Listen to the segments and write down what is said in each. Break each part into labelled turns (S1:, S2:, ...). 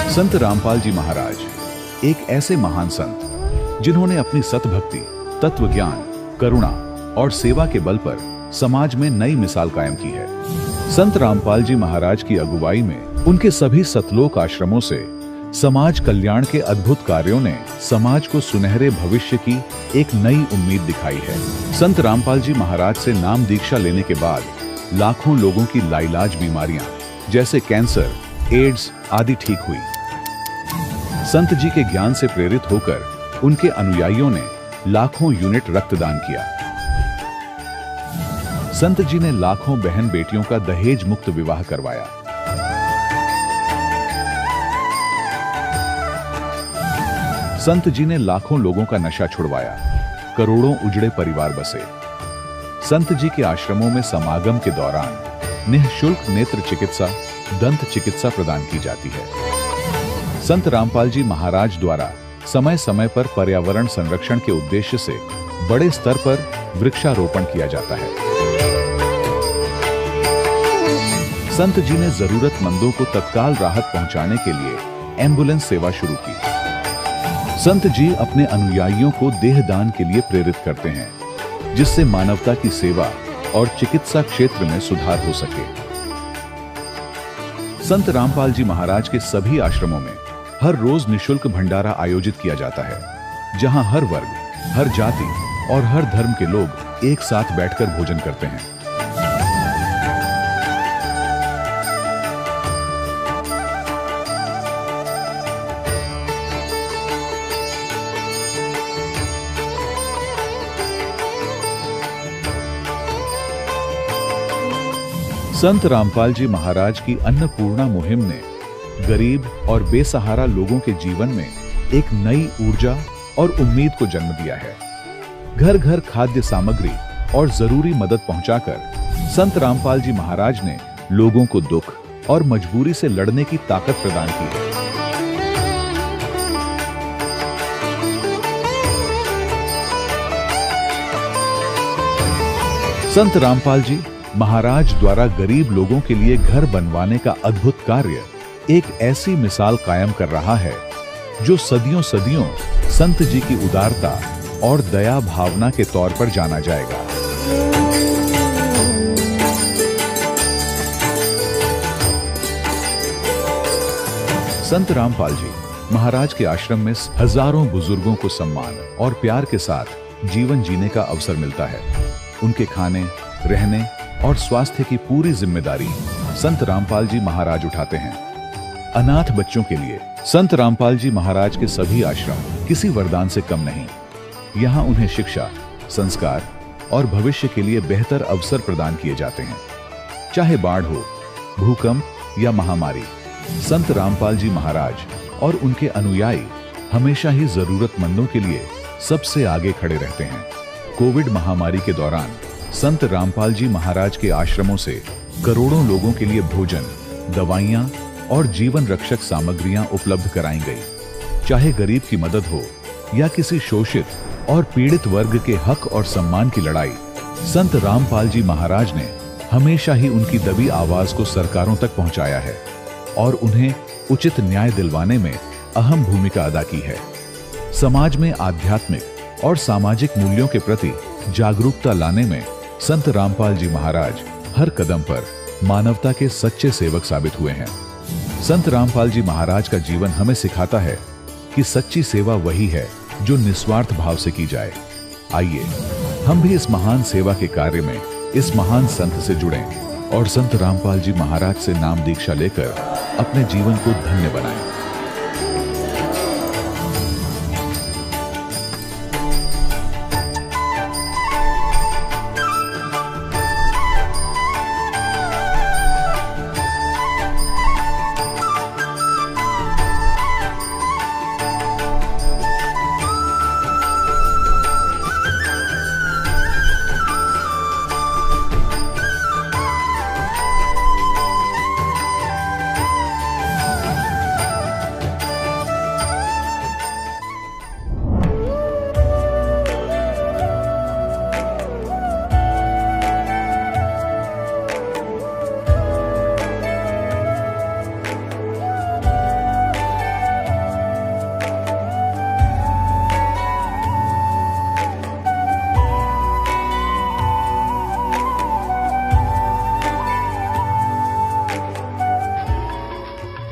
S1: संत रामपाल जी महाराज एक ऐसे महान संत जिन्होंने अपनी सतभक्ति, तत्व ज्ञान, करुणा और सेवा के बल पर समाज में नई मिसाल कायम की है। संत रामपाल जी महाराज की अगुवाई में उनके सभी सतलोक आश्रमों से समाज कल्याण के अद्भुत कार्यों ने समाज को सुनहरे भविष्य की एक नई उम्मीद दिखाई है। संत रामपाल जी महाराज से नाम दीक्षा लेने के बाद लाखों लोगों की लाइलाज बीमारियां जैसे कैंसर, एड्स आदि ठीक हुई। संत जी के ज्ञान से प्रेरित होकर उनके अनुयायियों ने लाखों यूनिट रक्तदान किया। संत जी ने लाखों बहन बेटियों का दहेज मुक्त विवाह करवाया। संत जी ने लाखों लोगों का नशा छुड़वाया, करोड़ों उजड़े परिवार बसे। संत जी के आश्रमों में समागम के दौरान निःशुल्क नेत्र चिकित्सा, दंत चिकित्सा प्रदान की जाती है। संत रामपाल जी महाराज द्वारा समय समय पर पर्यावरण संरक्षण के उद्देश्य से बड़े स्तर पर वृक्षारोपण किया जाता है। संत जी ने जरूरतमंदों को तत्काल राहत पहुंचाने के लिए एम्बुलेंस सेवा शुरू की। संत जी अपने अनुयायियों को देहदान के लिए प्रेरित करते हैं, जिससे मानवता की सेवा और चिकित्सा क्षेत्र में सुधार हो सके। संत रामपाल जी महाराज के सभी आश्रमों में हर रोज निःशुल्क भंडारा आयोजित किया जाता है, जहां हर वर्ग, हर जाति और हर धर्म के लोग एक साथ बैठकर भोजन करते हैं। संत रामपाल जी महाराज की अन्नपूर्णा मुहिम ने गरीब और बेसहारा लोगों के जीवन में एक नई ऊर्जा और उम्मीद को जन्म दिया है। घर घर खाद्य सामग्री और जरूरी मदद पहुंचाकर संत रामपाल जी महाराज ने लोगों को दुख और मजबूरी से लड़ने की ताकत प्रदान की है। संत रामपाल जी महाराज द्वारा गरीब लोगों के लिए घर बनवाने का अद्भुत कार्य एक ऐसी मिसाल कायम कर रहा है जो सदियों सदियों संत जी की उदारता और दया भावना के तौर पर जाना जाएगा। संत रामपाल जी महाराज के आश्रम में हजारों बुजुर्गों को सम्मान और प्यार के साथ जीवन जीने का अवसर मिलता है। उनके खाने, रहने और स्वास्थ्य की पूरी जिम्मेदारी संत रामपाल जी महाराज उठाते हैं। अनाथ बच्चों के लिए संत रामपाल जी महाराज के सभी आश्रम किसी वरदान से कम नहीं। यहाँ उन्हें शिक्षा, संस्कार और भविष्य के लिए बेहतर अवसर प्रदान किए जाते हैं। चाहे बाढ़ हो, भूकंप या महामारी, संत रामपाल जी महाराज और उनके अनुयायी हमेशा ही जरूरतमंदों के लिए सबसे आगे खड़े रहते हैं। कोविड महामारी के दौरान संत रामपाल जी महाराज के आश्रमों से करोड़ों लोगों के लिए भोजन, दवाइयां और जीवन रक्षक सामग्रियां उपलब्ध कराई गई। चाहे गरीब की मदद हो या किसी शोषित और पीड़ित वर्ग के हक और सम्मान की लड़ाई, संत रामपाल जी महाराज ने हमेशा ही उनकी दबी आवाज को सरकारों तक पहुंचाया है और उन्हें उचित न्याय दिलवाने में अहम भूमिका अदा की है। समाज में आध्यात्मिक और सामाजिक मूल्यों के प्रति जागरूकता लाने में संत रामपाल जी महाराज हर कदम पर मानवता के सच्चे सेवक साबित हुए हैं। संत रामपाल जी महाराज का जीवन हमें सिखाता है कि सच्ची सेवा वही है जो निस्वार्थ भाव से की जाए। आइए हम भी इस महान सेवा के कार्य में इस महान संत से जुड़ें और संत रामपाल जी महाराज से नाम दीक्षा लेकर अपने जीवन को धन्य बनाएं।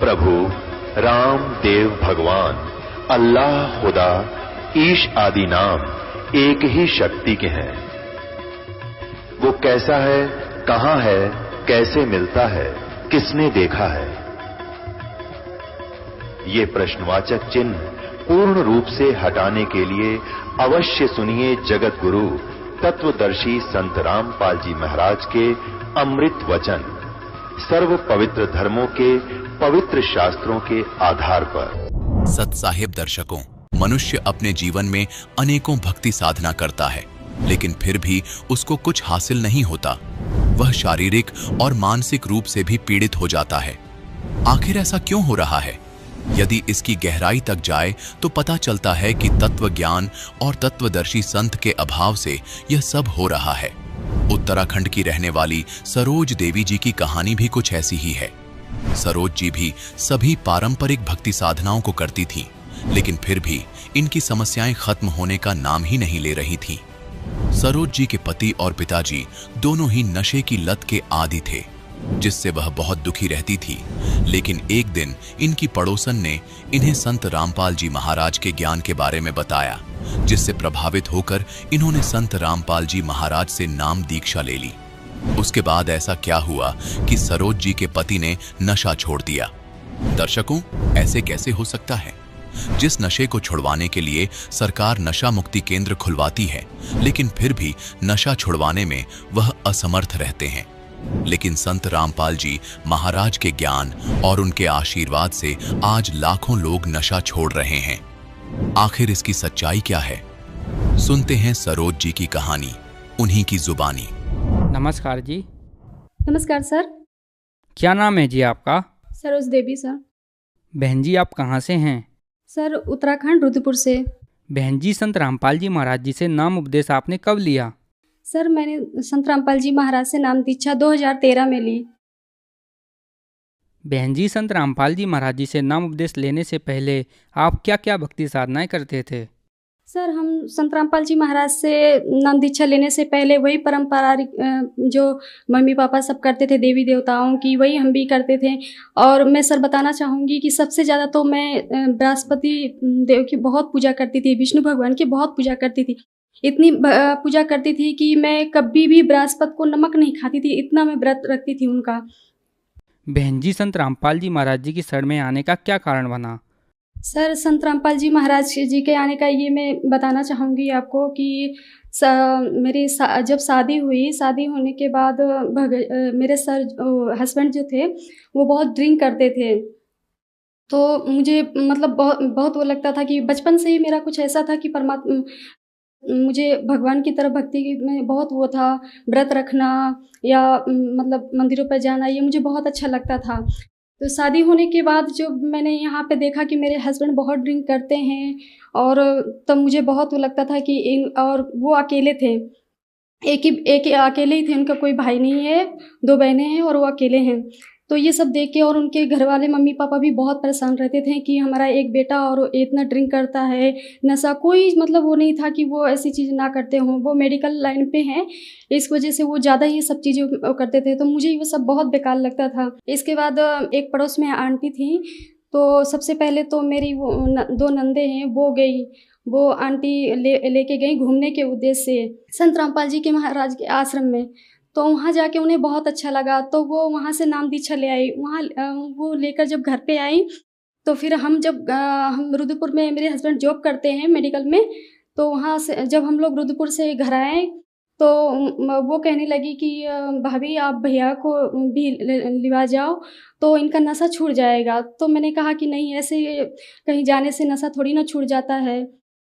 S2: प्रभु राम देव भगवान अल्लाह खुदा ईश आदि नाम एक ही शक्ति के हैं। वो कैसा है, कहां है, कैसे मिलता है, किसने देखा है? ये प्रश्नवाचक चिन्ह पूर्ण रूप से हटाने के लिए अवश्य सुनिए जगत गुरु तत्वदर्शी संत रामपाल जी महाराज के अमृत वचन, सर्व पवित्र धर्मों के पवित्र शास्त्रों के आधार पर।
S3: सत साहिब दर्शकों, मनुष्य अपने जीवन में अनेकों भक्ति साधना करता है, लेकिन फिर भी उसको कुछ हासिल नहीं होता। वह शारीरिक और मानसिक रूप से भी पीड़ित हो जाता है। आखिर ऐसा क्यों हो रहा है? यदि इसकी गहराई तक जाए तो पता चलता है कि तत्व ज्ञान और तत्वदर्शी संत के अभाव से यह सब हो रहा है। उत्तराखंड की रहने वाली सरोज देवी जी की कहानी भी कुछ ऐसी ही है। सरोज जी भी सभी पारंपरिक भक्ति साधनाओं को करती थीं, लेकिन फिर भी इनकी समस्याएं खत्म होने का नाम ही नहीं ले रही थीं। सरोज जी के पति और पिताजी दोनों ही नशे की लत के आदी थे, जिससे वह बहुत दुखी रहती थी। लेकिन एक दिन इनकी पड़ोसन ने इन्हें संत रामपाल जी महाराज के ज्ञान के बारे में बताया, जिससे प्रभावित होकर इन्होंने संत रामपाल जी महाराज से नाम दीक्षा ले ली। उसके बाद ऐसा क्या हुआ कि सरोज जी के पति ने नशा छोड़ दिया? दर्शकों, ऐसे कैसे हो सकता है? जिस नशे को छुड़वाने के लिए सरकार नशा मुक्ति केंद्र खुलवाती है, लेकिन फिर भी नशा छुड़वाने में वह असमर्थ रहते हैं। लेकिन संत रामपाल जी महाराज के ज्ञान और उनके आशीर्वाद से आज लाखों लोग नशा छोड़ रहे हैं। आखिर इसकी सच्चाई क्या है? सुनते हैं सरोज जी की कहानी, उन्हीं की जुबानी।
S4: नमस्कार जी।
S5: नमस्कार सर।
S4: क्या नाम है जी आपका?
S5: सरोज देवी सर।
S4: बहन जी, आप कहाँ से हैं?
S5: सर, उत्तराखंड रुद्रपुर से।
S4: बहन जी, संत रामपाल जी महाराज जी से नाम उपदेश आपने कब लिया?
S5: सर, मैंने संत रामपाल जी महाराज से नाम दीक्षा 2013 में ली।
S4: बहन जी, संत रामपाल जी महाराज जी से नाम उपदेश लेने से पहले आप क्या क्या भक्ति साधनाएं करते थे?
S5: सर, हम संत रामपाल जी महाराज से नाम दीक्षा लेने से पहले वही पारंपरिक जो मम्मी पापा सब करते थे देवी देवताओं की, वही हम भी करते थे। और मैं सर बताना चाहूँगी कि सबसे ज़्यादा तो मैं बृहस्पति देव की बहुत पूजा करती थी, विष्णु भगवान की बहुत पूजा करती थी। इतनी पूजा करती थी कि मैं कभी भी बृहस्पति को नमक नहीं खाती थी, इतना मैं व्रत रखती थी उनका।
S4: बहन जी, संत रामपाल जी महाराज जी की शरण में आने का क्या कारण बना?
S5: सर, संत रामपाल जी महाराज जी के आने का ये मैं बताना चाहूँगी आपको कि मेरी जब शादी हुई, शादी होने के बाद मेरे सर हस्बैंड जो थे वो बहुत ड्रिंक करते थे। तो मुझे मतलब बहुत वो लगता था कि बचपन से ही मेरा कुछ ऐसा था कि परमात्मा, मुझे भगवान की तरफ भक्ति में बहुत वो था, व्रत रखना या मतलब मंदिरों पर जाना, ये मुझे बहुत अच्छा लगता था। तो शादी होने के बाद जब मैंने यहाँ पे देखा कि मेरे हस्बैंड बहुत ड्रिंक करते हैं, और तब मुझे बहुत वो लगता था कि और वो अकेले थे, एक अकेले ही थे, उनका कोई भाई नहीं है, 2 बहनें हैं और वो अकेले हैं। तो ये सब देख के और उनके घर वाले मम्मी पापा भी बहुत परेशान रहते थे कि हमारा एक बेटा और इतना ड्रिंक करता है, नशा, कोई मतलब वो नहीं था कि वो ऐसी चीज़ ना करते हों। वो मेडिकल लाइन पे हैं, इस वजह से वो ज़्यादा ये सब चीज़ें करते थे। तो मुझे वो सब बहुत बेकार लगता था। इसके बाद एक पड़ोस में आंटी थी, तो सबसे पहले तो मेरी वो 2 नंदे हैं, वो गई, वो आंटी लेके गई घूमने के उद्देश्य से संत रामपाल जी के महाराज के आश्रम में। तो वहाँ जाके उन्हें बहुत अच्छा लगा, तो वो वहाँ से नाम दीक्षा ले आई। वहाँ वो लेकर जब घर पे आई, तो फिर हम हम रुद्रपुर में, मेरे हस्बैंड जॉब करते हैं मेडिकल में, तो वहाँ से जब हम लोग रुद्रपुर से घर आए तो वो कहने लगी कि भाभी आप भैया को भी लिवा जाओ तो इनका नशा छूट जाएगा। तो मैंने कहा कि नहीं, ऐसे कहीं जाने से नशा थोड़ी ना छूट जाता है।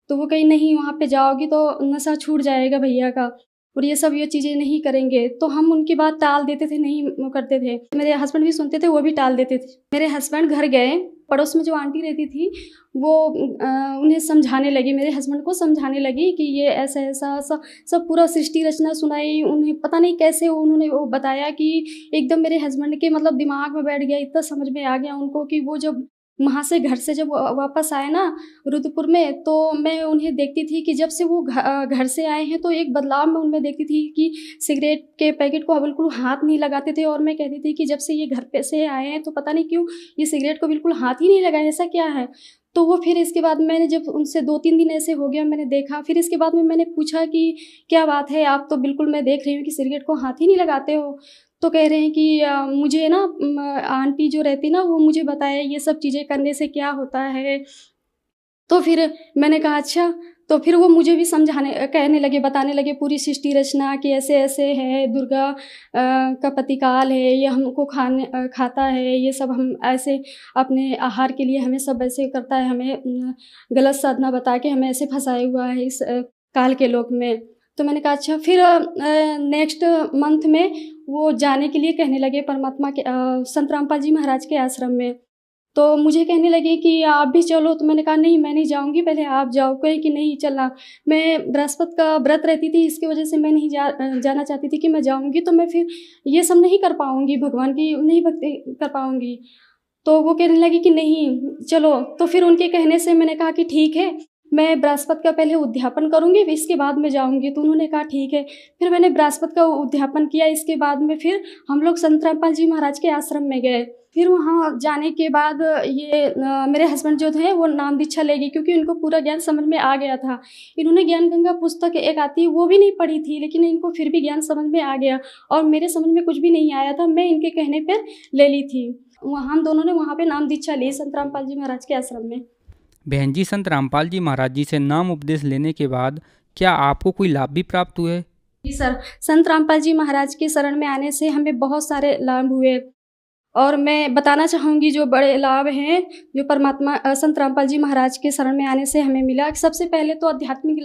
S5: तो वो कही नहीं, वहाँ पे जाओगी तो नशा छूट जाएगा भैया का, और ये चीज़ें नहीं करेंगे। तो हम उनकी बात टाल देते थे, नहीं करते थे। मेरे हस्बैंड भी सुनते थे, वो भी टाल देते थे। मेरे हस्बैंड घर गए, पड़ोस में जो आंटी रहती थी वो उन्हें समझाने लगी, मेरे हस्बैंड को समझाने लगी कि ये ऐसा ऐसा सब पूरा सृष्टि रचना सुनाई। उन्हें पता नहीं कैसे उन्होंने वो बताया कि एकदम मेरे हस्बैंड के मतलब दिमाग में बैठ गया, इतना समझ में आ गया उनको कि वो जब वहाँ से घर से जब वापस आए ना रुद्रपुर में, तो मैं उन्हें देखती थी कि जब से वो घर से आए हैं तो एक बदलाव मैं उनमें देखती थी कि सिगरेट के पैकेट को बिल्कुल हाथ नहीं लगाते थे। और मैं कहती थी कि जब से ये घर पे से आए हैं तो पता नहीं क्यों ये सिगरेट को बिल्कुल हाथ ही नहीं लगाए, ऐसा क्या है। तो वो फिर इसके बाद मैंने जब उनसे 2-3 दिन ऐसे हो गया, मैंने देखा, फिर इसके बाद में मैंने पूछा कि क्या बात है, आप तो बिल्कुल मैं देख रही हूँ कि सिगरेट को हाथ ही नहीं लगाते हो। तो कह रहे हैं कि मुझे ना आंटी जो रहती ना वो मुझे बताया ये सब चीज़ें करने से क्या होता है। तो फिर मैंने कहा अच्छा। तो फिर वो मुझे भी कहने लगे, बताने लगे पूरी सृष्टि रचना कि ऐसे ऐसे है, दुर्गा का प्रतिकाल है, ये हमको खाता है, ये सब हम ऐसे अपने आहार के लिए हमें सब ऐसे करता है, हमें गलत साधना बता के हमें ऐसे फंसाया हुआ है इस काल के लोक में। तो मैंने कहा अच्छा। फिर नेक्स्ट मंथ में वो जाने के लिए कहने लगे परमात्मा के संत रामपाल जी महाराज के आश्रम में। तो मुझे कहने लगे कि आप भी चलो। तो मैंने कहा नहीं, मैं नहीं जाऊंगी, पहले आप जाओ। कहे कि नहीं चलना। मैं बृहस्पति का व्रत रहती थी, इसकी वजह से मैं नहीं जाना चाहती थी कि मैं जाऊंगी तो मैं फिर ये सब नहीं कर पाऊंगी, भगवान की नहीं भक्ति कर पाऊंगी। तो वो कहने लगी कि नहीं चलो। तो फिर उनके कहने से मैंने कहा कि ठीक है, मैं बृहस्पति का पहले उद्यापन करूंगी, इसके बाद में जाऊंगी। तो उन्होंने कहा ठीक है। फिर मैंने बृहस्पति का उद्यापन किया। इसके बाद में फिर हम लोग संत रामपाल जी महाराज के आश्रम में गए। फिर वहाँ जाने के बाद ये मेरे हस्बैंड जो थे वो नाम दीक्षा ले गई, क्योंकि उनको पूरा ज्ञान समझ में आ गया था। इन्होंने ज्ञान गंगा पुस्तक एक आती है वो भी नहीं पढ़ी थी, लेकिन इनको फिर भी ज्ञान समझ में आ गया और मेरे समझ में कुछ भी नहीं आया था। मैं इनके कहने पर ले ली थी। हम दोनों ने वहाँ पे नाम दीक्षा ली संत रामपाल जी महाराज के आश्रम में।
S4: बहन जी, संत रामपाल जी महाराज जी से नाम उपदेश लेने के बाद क्या आपको कोई लाभ भी प्राप्त हुए?
S5: जी सर, संत रामपाल जी महाराज के शरण में आने से हमें बहुत सारे लाभ हुए और मैं बताना चाहूँगी जो बड़े लाभ हैं जो परमात्मा संत रामपाल जी महाराज के शरण में आने से हमें मिला। सबसे पहले तो आध्यात्मिक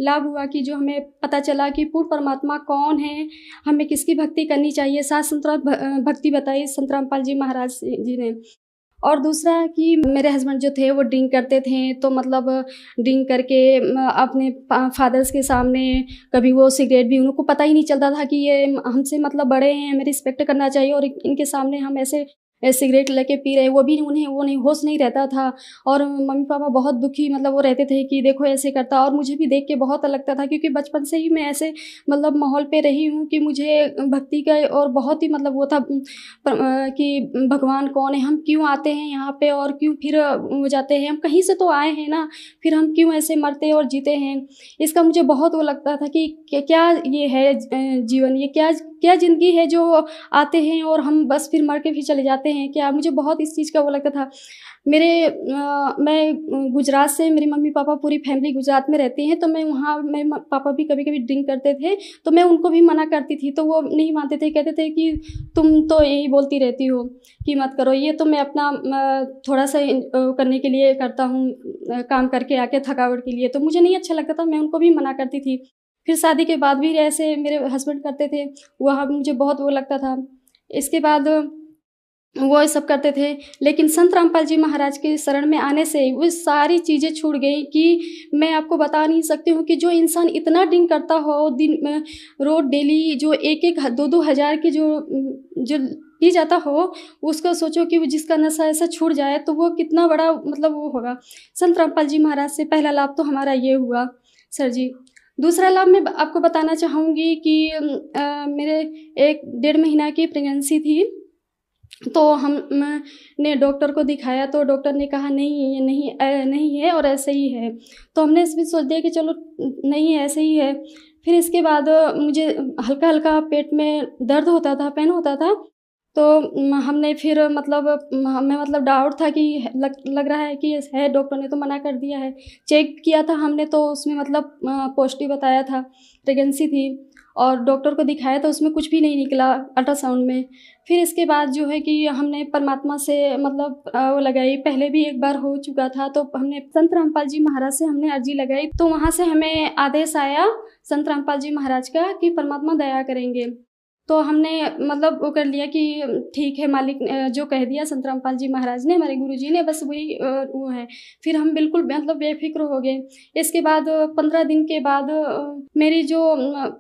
S5: लाभ हुआ कि जो हमें पता चला कि पूर्ण परमात्मा कौन है, हमें किसकी भक्ति करनी चाहिए। सात संत भक्ति बताई संत रामपाल जी महाराज जी ने। और दूसरा कि मेरे हस्बैंड जो थे वो ड्रिंक करते थे, तो मतलब ड्रिंक करके अपने फादर्स के सामने कभी वो सिगरेट भी, उनको पता ही नहीं चलता था कि ये हमसे मतलब बड़े हैं, हमें रिस्पेक्ट करना चाहिए, और इनके सामने हम ऐसे सिगरेट लेके पी रहे हैं, वो भी उन्हें वो नहीं होश नहीं रहता था। और मम्मी पापा बहुत दुखी मतलब वो रहते थे कि देखो ऐसे करता। और मुझे भी देख के बहुत लगता था, क्योंकि बचपन से ही मैं ऐसे मतलब माहौल पे रही हूँ कि मुझे भक्ति का और बहुत ही मतलब वो था कि भगवान कौन है, हम क्यों आते हैं यहाँ पे और क्यों फिर हो जाते हैं, हम कहीं से तो आए हैं ना, फिर हम क्यों ऐसे मरते और जीते हैं। इसका मुझे बहुत वो लगता था कि क्या ये है जीवन, ये क्या ज़िंदगी है जो आते हैं और हम बस फिर मर के भी चले जाते हैं क्या। मुझे बहुत इस चीज़ का वो लगता था। मैं गुजरात से, मेरी मम्मी पापा पूरी फैमिली गुजरात में रहती हैं, तो मैं वहाँ मेरे पापा भी कभी कभी ड्रिंक करते थे, तो मैं उनको भी मना करती थी, तो वो नहीं मानते थे, कहते थे कि तुम तो यही बोलती रहती हो कि मत करो ये, तो मैं अपना थोड़ा सा करने के लिए करता हूँ, काम करके आके थकावट के लिए, तो मुझे नहीं अच्छा लगता था, मैं उनको भी मना करती थी। फिर शादी के बाद भी ऐसे मेरे हस्बैंड करते थे, वहाँ मुझे बहुत वो लगता था। इसके बाद वो सब करते थे, लेकिन संत रामपाल जी महाराज के शरण में आने से वो सारी चीज़ें छूट गई कि मैं आपको बता नहीं सकती हूँ कि जो इंसान इतना ड्रिंक करता हो दिन में रोज डेली, जो 1-2 हज़ार की जो पी जाता हो, उसका सोचो कि वो जिसका नशा ऐसा छूट जाए तो वो कितना बड़ा मतलब वो होगा। संत रामपाल जी महाराज से पहला लाभ तो हमारा ये हुआ सर जी। दूसरा लाभ मैं आपको बताना चाहूँगी कि मेरे 1-1.5 महीना की प्रेगनेंसी थी, तो हमने डॉक्टर को दिखाया, तो डॉक्टर ने कहा नहीं ये नहीं है और ऐसे ही है। तो हमने इस भी सोच दिया कि चलो नहीं है, ऐसे ही है। फिर इसके बाद मुझे हल्का हल्का पेट में दर्द होता था, पेन होता था, तो हमने फिर मतलब हमें मतलब डाउट था कि लग रहा है कि है, डॉक्टर ने तो मना कर दिया है। चेक किया था हमने, तो उसमें मतलब पॉजिटिव बताया था, प्रेगनेंसी थी, और डॉक्टर को दिखाया तो उसमें कुछ भी नहीं निकला अल्ट्रासाउंड में। फिर इसके बाद जो है कि हमने परमात्मा से मतलब वो लगाई, पहले भी एक बार हो चुका था, तो हमने संत रामपाल जी महाराज से हमने अर्जी लगाई, तो वहाँ से हमें आदेश आया संत रामपाल जी महाराज का कि परमात्मा दया करेंगे। तो हमने मतलब वो कर लिया कि ठीक है, मालिक जो कह दिया संत रामपाल जी महाराज ने, हमारे गुरुजी ने, बस वही वो है। फिर हम बिल्कुल मतलब बेफिक्र हो गए। इसके बाद 15 दिन के बाद मेरी जो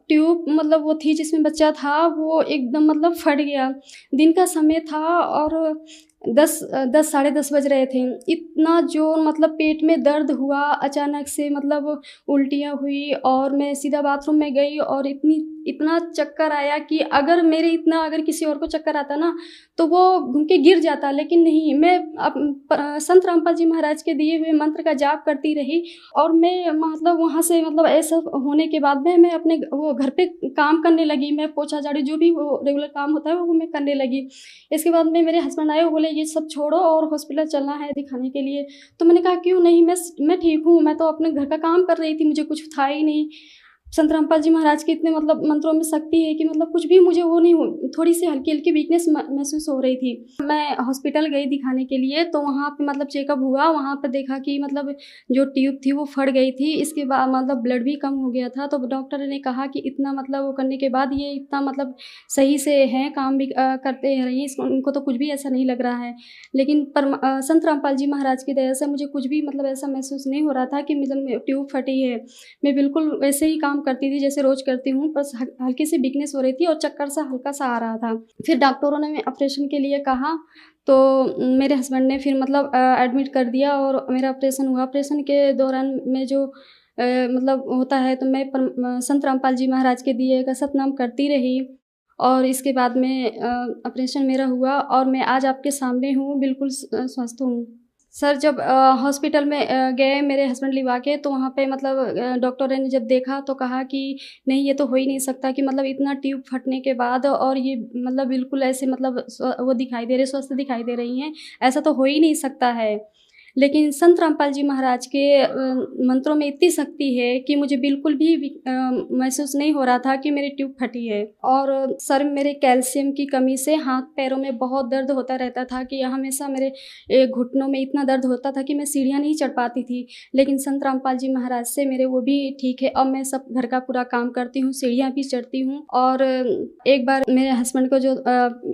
S5: ट्यूब मतलब वो थी जिसमें बच्चा था, वो एकदम मतलब फट गया। दिन का समय था और 10 साढ़े 10 बज रहे थे। इतना जो मतलब पेट में दर्द हुआ, अचानक से मतलब उल्टियाँ हुई और मैं सीधा बाथरूम में गई और इतना चक्कर आया कि अगर किसी और को चक्कर आता ना तो वो घूम के गिर जाता, लेकिन नहीं, मैं संत रामपाल जी महाराज के दिए हुए मंत्र का जाप करती रही। और मैं मतलब वहाँ से मतलब ऐसा होने के बाद में मैं अपने वो घर पे काम करने लगी। मैं पोछा झाड़ू जो भी वो रेगुलर काम होता है वो मैं करने लगी। इसके बाद में मेरे हस्बैंड आए, वो बोले ये सब छोड़ो और हॉस्पिटल चलना है दिखाने के लिए। तो मैंने कहा क्यों नहीं, मैं ठीक हूँ, मैं तो अपने घर का काम कर रही थी, मुझे कुछ था ही नहीं। संत रामपाल जी महाराज के इतने मतलब मंत्रों में शक्ति है कि मतलब कुछ भी मुझे वो नहीं हो, थोड़ी सी हल्की हल्की वीकनेस महसूस हो रही थी। मैं हॉस्पिटल गई दिखाने के लिए, तो वहाँ पे मतलब चेकअप हुआ। वहाँ पे देखा कि मतलब जो ट्यूब थी वो फट गई थी। इसके बाद मतलब ब्लड भी कम हो गया था। तो डॉक्टर ने कहा कि इतना मतलब वो करने के बाद ये इतना मतलब सही से हैं, काम भी करते रही, उनको तो कुछ भी ऐसा नहीं लग रहा है। लेकिन संत रामपाल जी महाराज की दया से मुझे कुछ भी मतलब ऐसा महसूस नहीं हो रहा था कि मतलब ट्यूब फटी है। मैं बिल्कुल वैसे ही काम करती थी जैसे रोज करती हूँ, बस हल्की सी वीकनेस हो रही थी और चक्कर सा हल्का सा आ रहा था। फिर डॉक्टरों ने ऑपरेशन के लिए कहा, तो मेरे हस्बैंड ने फिर मतलब एडमिट कर दिया और मेरा ऑपरेशन हुआ। ऑपरेशन के दौरान में जो मतलब होता है, तो मैं संत रामपाल जी महाराज के दिए का सतनाम करती रही। और इसके बाद में ऑपरेशन मेरा हुआ और मैं आज आपके सामने हूँ, बिल्कुल स्वस्थ हूँ। सर, जब हॉस्पिटल में गए मेरे हस्बैंड लिवा के, तो वहाँ पे मतलब डॉक्टर ने जब देखा तो कहा कि नहीं, ये तो हो ही नहीं सकता कि मतलब इतना ट्यूब फटने के बाद और ये मतलब बिल्कुल ऐसे मतलब वो दिखाई दे रहे, स्वस्थ दिखाई दे रही हैं, ऐसा तो हो ही नहीं सकता है। लेकिन संत रामपाल जी महाराज के मंत्रों में इतनी शक्ति है कि मुझे बिल्कुल भी महसूस नहीं हो रहा था कि मेरी ट्यूब फटी है। और सर, मेरे कैल्शियम की कमी से हाथ पैरों में बहुत दर्द होता रहता था कि हमेशा मेरे घुटनों में इतना दर्द होता था कि मैं सीढ़ियाँ नहीं चढ़ पाती थी। लेकिन संत रामपाल जी महाराज से मेरे वो भी ठीक है। अब मैं सब घर का पूरा काम करती हूँ, सीढ़ियाँ भी चढ़ती हूँ। और एक बार मेरे हस्बैंड को जो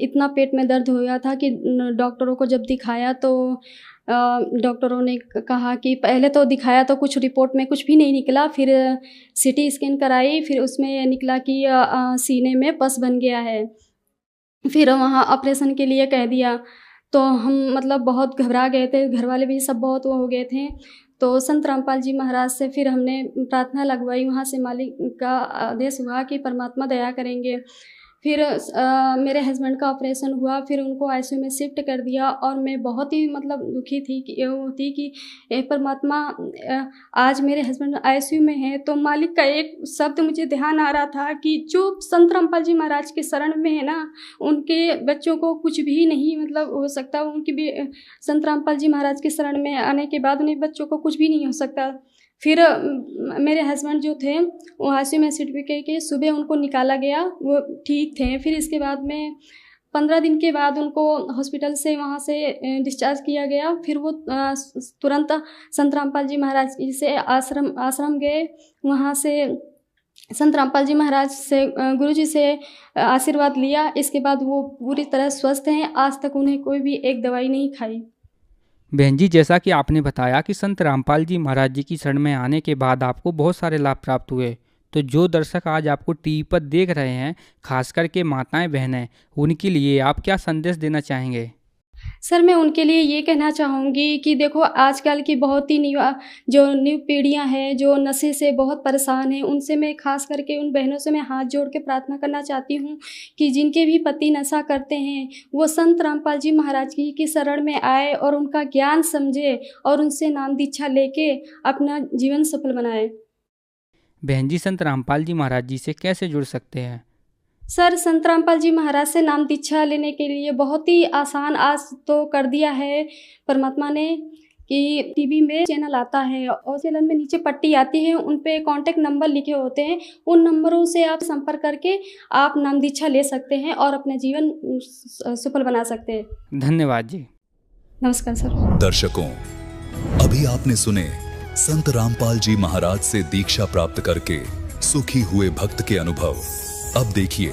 S5: इतना पेट में दर्द हो गया था कि डॉक्टरों को जब दिखाया तो डॉक्टरों ने कहा कि पहले तो दिखाया तो कुछ रिपोर्ट में कुछ भी नहीं निकला, फिर सीटी स्कैन कराई, फिर उसमें निकला कि सीने में पस बन गया है। फिर वहाँ ऑपरेशन के लिए कह दिया। तो हम मतलब बहुत घबरा गए थे, घर वाले भी सब बहुत वो हो गए थे। तो संत रामपाल जी महाराज से फिर हमने प्रार्थना लगवाई। वहाँ से मालिक का आदेश हुआ कि परमात्मा दया करेंगे। फिर मेरे हस्बैंड का ऑपरेशन हुआ, फिर उनको आईसीयू में शिफ्ट कर दिया। और मैं बहुत ही मतलब दुखी थी कि परमात्मा, आज मेरे हस्बैंड आईसीयू में हैं, तो मालिक का एक शब्द मुझे ध्यान आ रहा था कि जो संत रामपाल जी महाराज के शरण में है ना, उनके बच्चों को कुछ भी नहीं मतलब हो सकता। उनकी भी संत रामपाल जी महाराज के शरण में आने के बाद उन्हें बच्चों को कुछ भी नहीं हो सकता। फिर मेरे हस्बैंड जो थे वो आईसीयू में शिफ्ट के सुबह उनको निकाला गया, वो ठीक थे। फिर इसके बाद में 15 दिन के बाद उनको हॉस्पिटल से वहाँ से डिस्चार्ज किया गया। फिर वो तुरंत संत रामपाल जी महाराज जी से आश्रम गए। वहाँ से संत रामपाल जी महाराज से गुरुजी से आशीर्वाद लिया। इसके बाद वो पूरी तरह स्वस्थ हैं। आज तक उन्हें कोई भी एक दवाई नहीं खाई।
S4: बहन जी, जैसा कि आपने बताया कि संत रामपाल जी महाराज जी की शरण में आने के बाद आपको बहुत सारे लाभ प्राप्त हुए, तो जो दर्शक आज आपको टीवी पर देख रहे हैं, खास करके माताएं बहनें, उनके लिए आप क्या संदेश देना चाहेंगे?
S5: सर, मैं उनके लिए ये कहना चाहूँगी कि देखो, आजकल की बहुत ही न्यू पीढ़ियाँ हैं जो नशे से बहुत परेशान हैं, उनसे मैं खास करके उन बहनों से मैं हाथ जोड़ के प्रार्थना करना चाहती हूँ कि जिनके भी पति नशा करते हैं वो संत रामपाल जी महाराज जी की शरण में आए और उनका ज्ञान समझे और उनसे नाम दीक्षा लेके अपना जीवन सफल बनाए।
S4: बहन जी, संत रामपाल जी महाराज जी से कैसे जुड़ सकते हैं?
S5: सर, संत रामपाल जी महाराज से नाम दीक्षा लेने के लिए बहुत ही आसान आज तो कर दिया है परमात्मा ने कि टीवी में चैनल आता है और चैनल में नीचे पट्टी आती है, उन पे कांटेक्ट नंबर लिखे होते हैं। उन नंबरों से आप संपर्क करके आप नाम दीक्षा ले सकते हैं और अपना जीवन सफल बना सकते हैं।
S4: धन्यवाद जी।
S5: नमस्कार सर।
S6: दर्शकों, अभी आपने सुने संत रामपाल जी महाराज से दीक्षा प्राप्त करके सुखी हुए भक्त के अनुभव। अब देखिए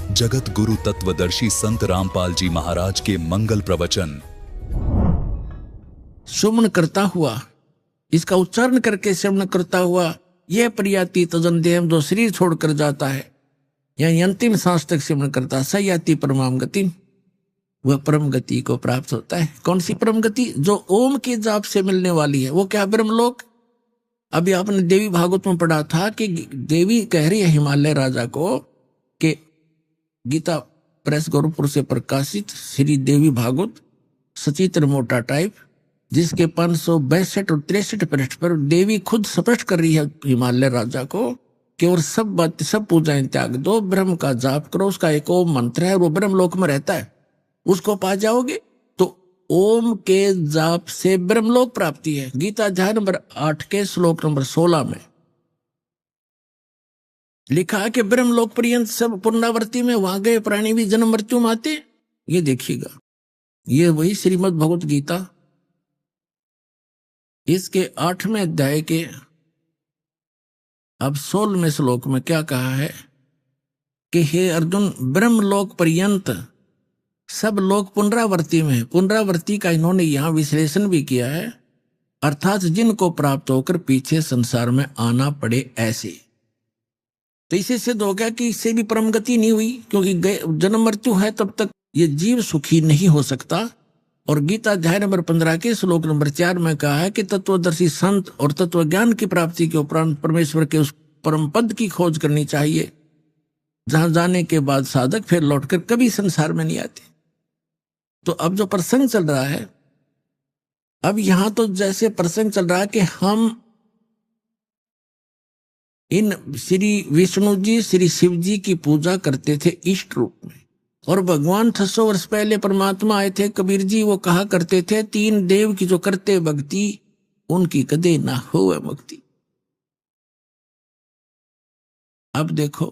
S6: जगत गुरु तत्वदर्शी संत रामपाल जी महाराज के मंगल प्रवचन।
S7: सुमन करता हुआ, इसका उच्चारण करके श्रवण करता हुआ, यह प्रयाति तजन देव जो शरीर छोड़कर जाता है, यानी अंतिम सांस तक श्रवण करता, स याति परमाम गति, वह परम गति को प्राप्त होता है। कौन सी परम गति? जो ओम के जाप से मिलने वाली है। वो क्या? ब्रह्मलोक। अभी आपने देवी भागवत में पढ़ा था कि देवी कह रही है हिमालय राजा को कि गीता प्रेस गोरखपुर से प्रकाशित श्री देवी भागवत सचित्र मोटा टाइप, जिसके 562 और 63 पृष्ठ पर देवी खुद स्पष्ट कर रही है हिमालय राजा को कि और सब बात, सब पूजाएं त्याग दो, ब्रह्म का जाप करो, उसका एक ओम मंत्र है, वो ब्रह्मलोक में रहता है, उसको पा जाओगे। तो ओम के जाप से ब्रह्मलोक प्राप्ति है। गीता अध्याय नंबर 8 के श्लोक नंबर 16 में लिखा है कि ब्रह्मलोक पर्यंत सब पुनरावृत्ति में, वहां गए प्राणी भी जन्म मृत्यु में आते। ये देखिएगा, ये वही श्रीमद् भगवत गीता इसके 8वें अध्याय के अब 16वें श्लोक में क्या कहा है कि हे अर्जुन, ब्रह्मलोक पर्यंत सब लोग पुनरावृत्ति में, पुनरावृत्ति का इन्होंने यहां विश्लेषण भी किया है, अर्थात जिनको प्राप्त होकर पीछे संसार में आना पड़े ऐसे। तो इसे सिद्ध हो गया कि इससे भी परम गति नहीं हुई, क्योंकि जन्म मृत्यु है तब तक ये जीव सुखी नहीं हो सकता। और गीता अध्याय नंबर 15 के श्लोक नंबर 4 में कहा है कि तत्वदर्शी संत और तत्व ज्ञान की प्राप्ति के उपरांत परमेश्वर के उस परम पद की खोज करनी चाहिए, जहां जाने के बाद साधक फिर लौटकर कभी संसार में नहीं आते। तो अब जो प्रसंग चल रहा है, अब यहां तो जैसे प्रसंग चल रहा है कि हम इन श्री विष्णु जी, श्री शिव जी की पूजा करते थे इष्ट रूप में, और भगवान 600 वर्ष पहले परमात्मा आए थे। कबीर जी वो कहा करते थे, 3 देव की जो करते भक्ति, उनकी कदे ना होवे मुक्ति। अब देखो,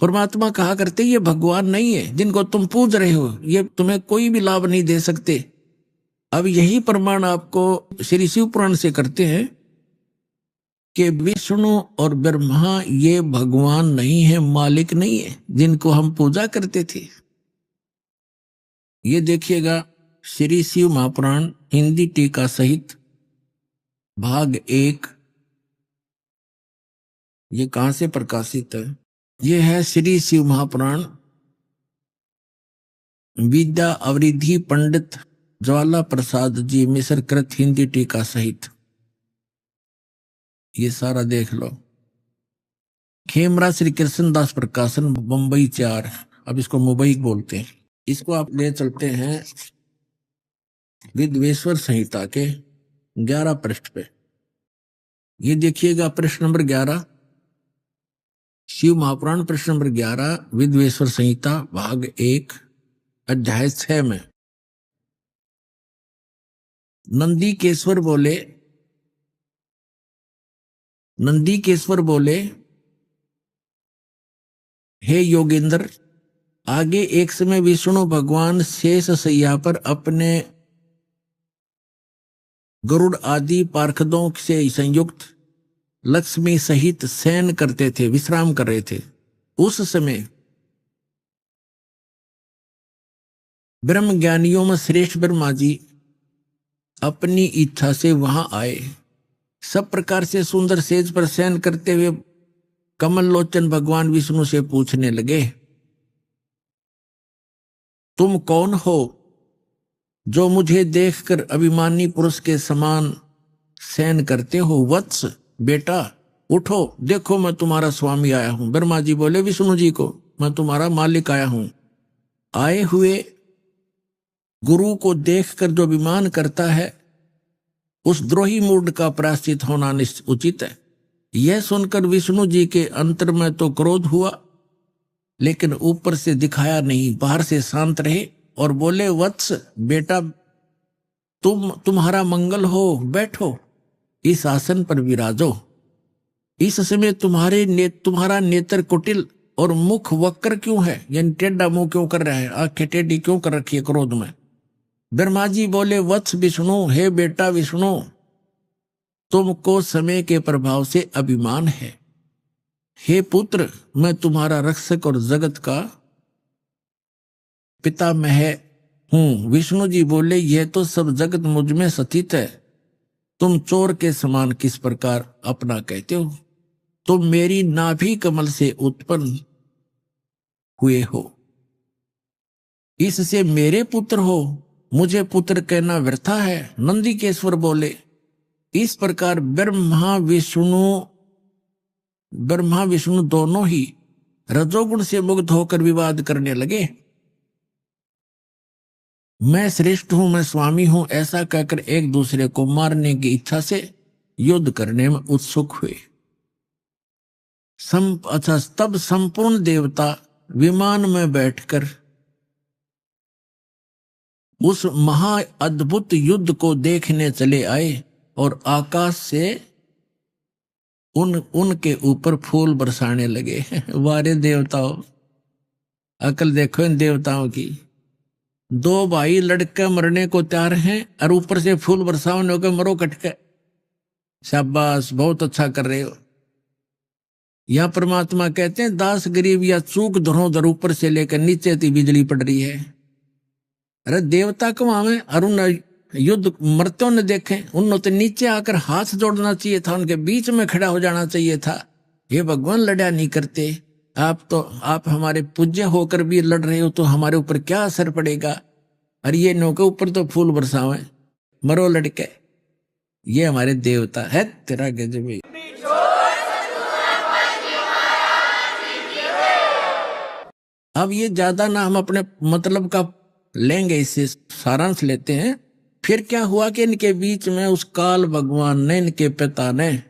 S7: परमात्मा कहा करते ये भगवान नहीं है, जिनको तुम पूज रहे हो ये तुम्हें कोई भी लाभ नहीं दे सकते। अब यही प्रमाण आपको श्री शिव पुराण से करते हैं कि विष्णु और ब्रह्मा ये भगवान नहीं है, मालिक नहीं है, जिनको हम पूजा करते थे। ये देखिएगा श्री शिव महापुराण हिंदी टीका सहित भाग 1, ये कहां से प्रकाशित है? ये है श्री शिव महापुराण विद्या अवरिधि पंडित ज्वाला प्रसाद जी मिश्र कृत हिंदी टीका सहित। ये सारा देख लो। खेमरा श्री कृष्णदास प्रकाशन बंबई 4, अब इसको मुंबई बोलते हैं। इसको आप ले चलते हैं विद्वेश्वर संहिता के 11 पृष्ठ पे। ये देखिएगा पृष्ठ नंबर 11, शिव महापुराण पृष्ठ नंबर 11, विद्वेश्वर संहिता भाग 1 अध्याय 6 में नंदीकेश्वर बोले, हे योगेंद्र, आगे एक समय विष्णु भगवान शेष शैया पर अपने गरुड़ आदि पार्षदों से संयुक्त लक्ष्मी सहित शयन करते थे, विश्राम कर रहे थे। उस समय ब्रह्म ज्ञानियों में श्रेष्ठ ब्रह्मा जी अपनी इच्छा से वहां आए। सब प्रकार से सुंदर सेज पर शयन करते हुए कमल लोचन भगवान विष्णु से पूछने लगे, तुम कौन हो जो मुझे देखकर अभिमानी पुरुष के समान शयन करते हो? वत्स, बेटा उठो, देखो मैं तुम्हारा स्वामी आया हूं। ब्रह्मा जी बोले विष्णु जी को, मैं तुम्हारा मालिक आया हूं। आए हुए गुरु को देखकर जो अभिमान करता है, उस द्रोही मूड का प्रायश्चित होना उचित है। यह सुनकर विष्णु जी के अंतर में तो क्रोध हुआ, लेकिन ऊपर से दिखाया नहीं, बाहर से शांत रहे और बोले, वत्स बेटा, तुम्हारा मंगल हो, बैठो, इस आसन पर विराजो। इस समय तुम्हारा नेत्र कुटिल और मुख वक्र क्यों है, यानी टेढ़ा मुंह क्यों कर रहा है, आंखें टेढ़ी क्यों कर रखी है क्रोध में? ब्रह्मा जी बोले, वत्स विष्णु, हे बेटा विष्णु, तुमको समय के प्रभाव से अभिमान है। हे पुत्र, मैं तुम्हारा रक्षक और जगत का पितामह हूं। विष्णु जी बोले, यह तो सब जगत मुझ में स्थित है, तुम चोर के समान किस प्रकार अपना कहते हो? तुम मेरी नाभि कमल से उत्पन्न हुए हो, इससे मेरे पुत्र हो, मुझे पुत्र कहना व्यर्था है। नंदिकेश्वर बोले, इस प्रकार ब्रह्मा विष्णु दोनों ही रजोगुण से मुक्त होकर विवाद करने लगे। मैं श्रेष्ठ हूं, मैं स्वामी हूं, ऐसा कहकर एक दूसरे को मारने की इच्छा से युद्ध करने में उत्सुक हुए। तब संपूर्ण देवता विमान में बैठकर उस महा अद्भुत युद्ध को देखने चले आए और आकाश से उनके ऊपर फूल बरसाने लगे। वारे देवताओं, अकल देखो इन देवताओं की। दो भाई लड़के मरने को तैयार हैं और ऊपर से फूल बरसाने को मरो कटके। शाबाश, बहुत अच्छा कर रहे हो। यह परमात्मा कहते हैं, दास गरीब या चूक धरोधर ऊपर से लेकर नीचे तक बिजली पड़ रही है। अरे देवता कमावे और उन युद्ध मरते न देखें, उन्होंने तो नीचे आकर हाथ जोड़ना चाहिए था, उनके बीच में खड़ा हो जाना चाहिए था। ये भगवान लड़ा नहीं करते। आप हमारे पूज्य होकर भी लड़ रहे हो तो हमारे ऊपर क्या असर पड़ेगा? और ये नौके ऊपर तो फूल बरसावे, मरो लड़के। ये हमारे देवता है। तेरा गजब। अब ये ज्यादा ना हम अपने मतलब का लेंगे, इससे सारांश लेते हैं। फिर क्या हुआ कि इनके बीच में उस काल भगवान ने, इनके पिता ने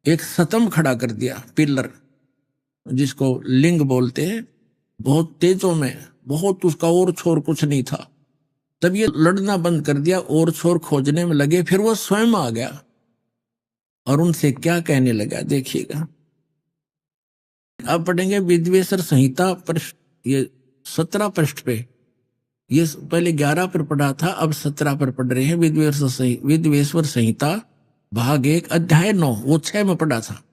S7: एक स्तंभ खड़ा कर दिया, पिलर, जिसको लिंग बोलते हैं। बहुत तेजों में, बहुत उसका और छोर कुछ नहीं था। तब ये लड़ना बंद कर दिया और छोर खोजने में लगे। फिर वो स्वयं आ गया और उनसे क्या कहने लगा, देखिएगा। अब पढ़ेंगे विद्वेश्वर संहिता पृष्ठ, ये 17 पृष्ठ पे। ये पहले 11 पर पढ़ा था, अब 17 पर पढ़ रहे हैं। विद्वेश्वर संहिता भाग 1 अध्याय 9, वो 6 में पढ़ा था।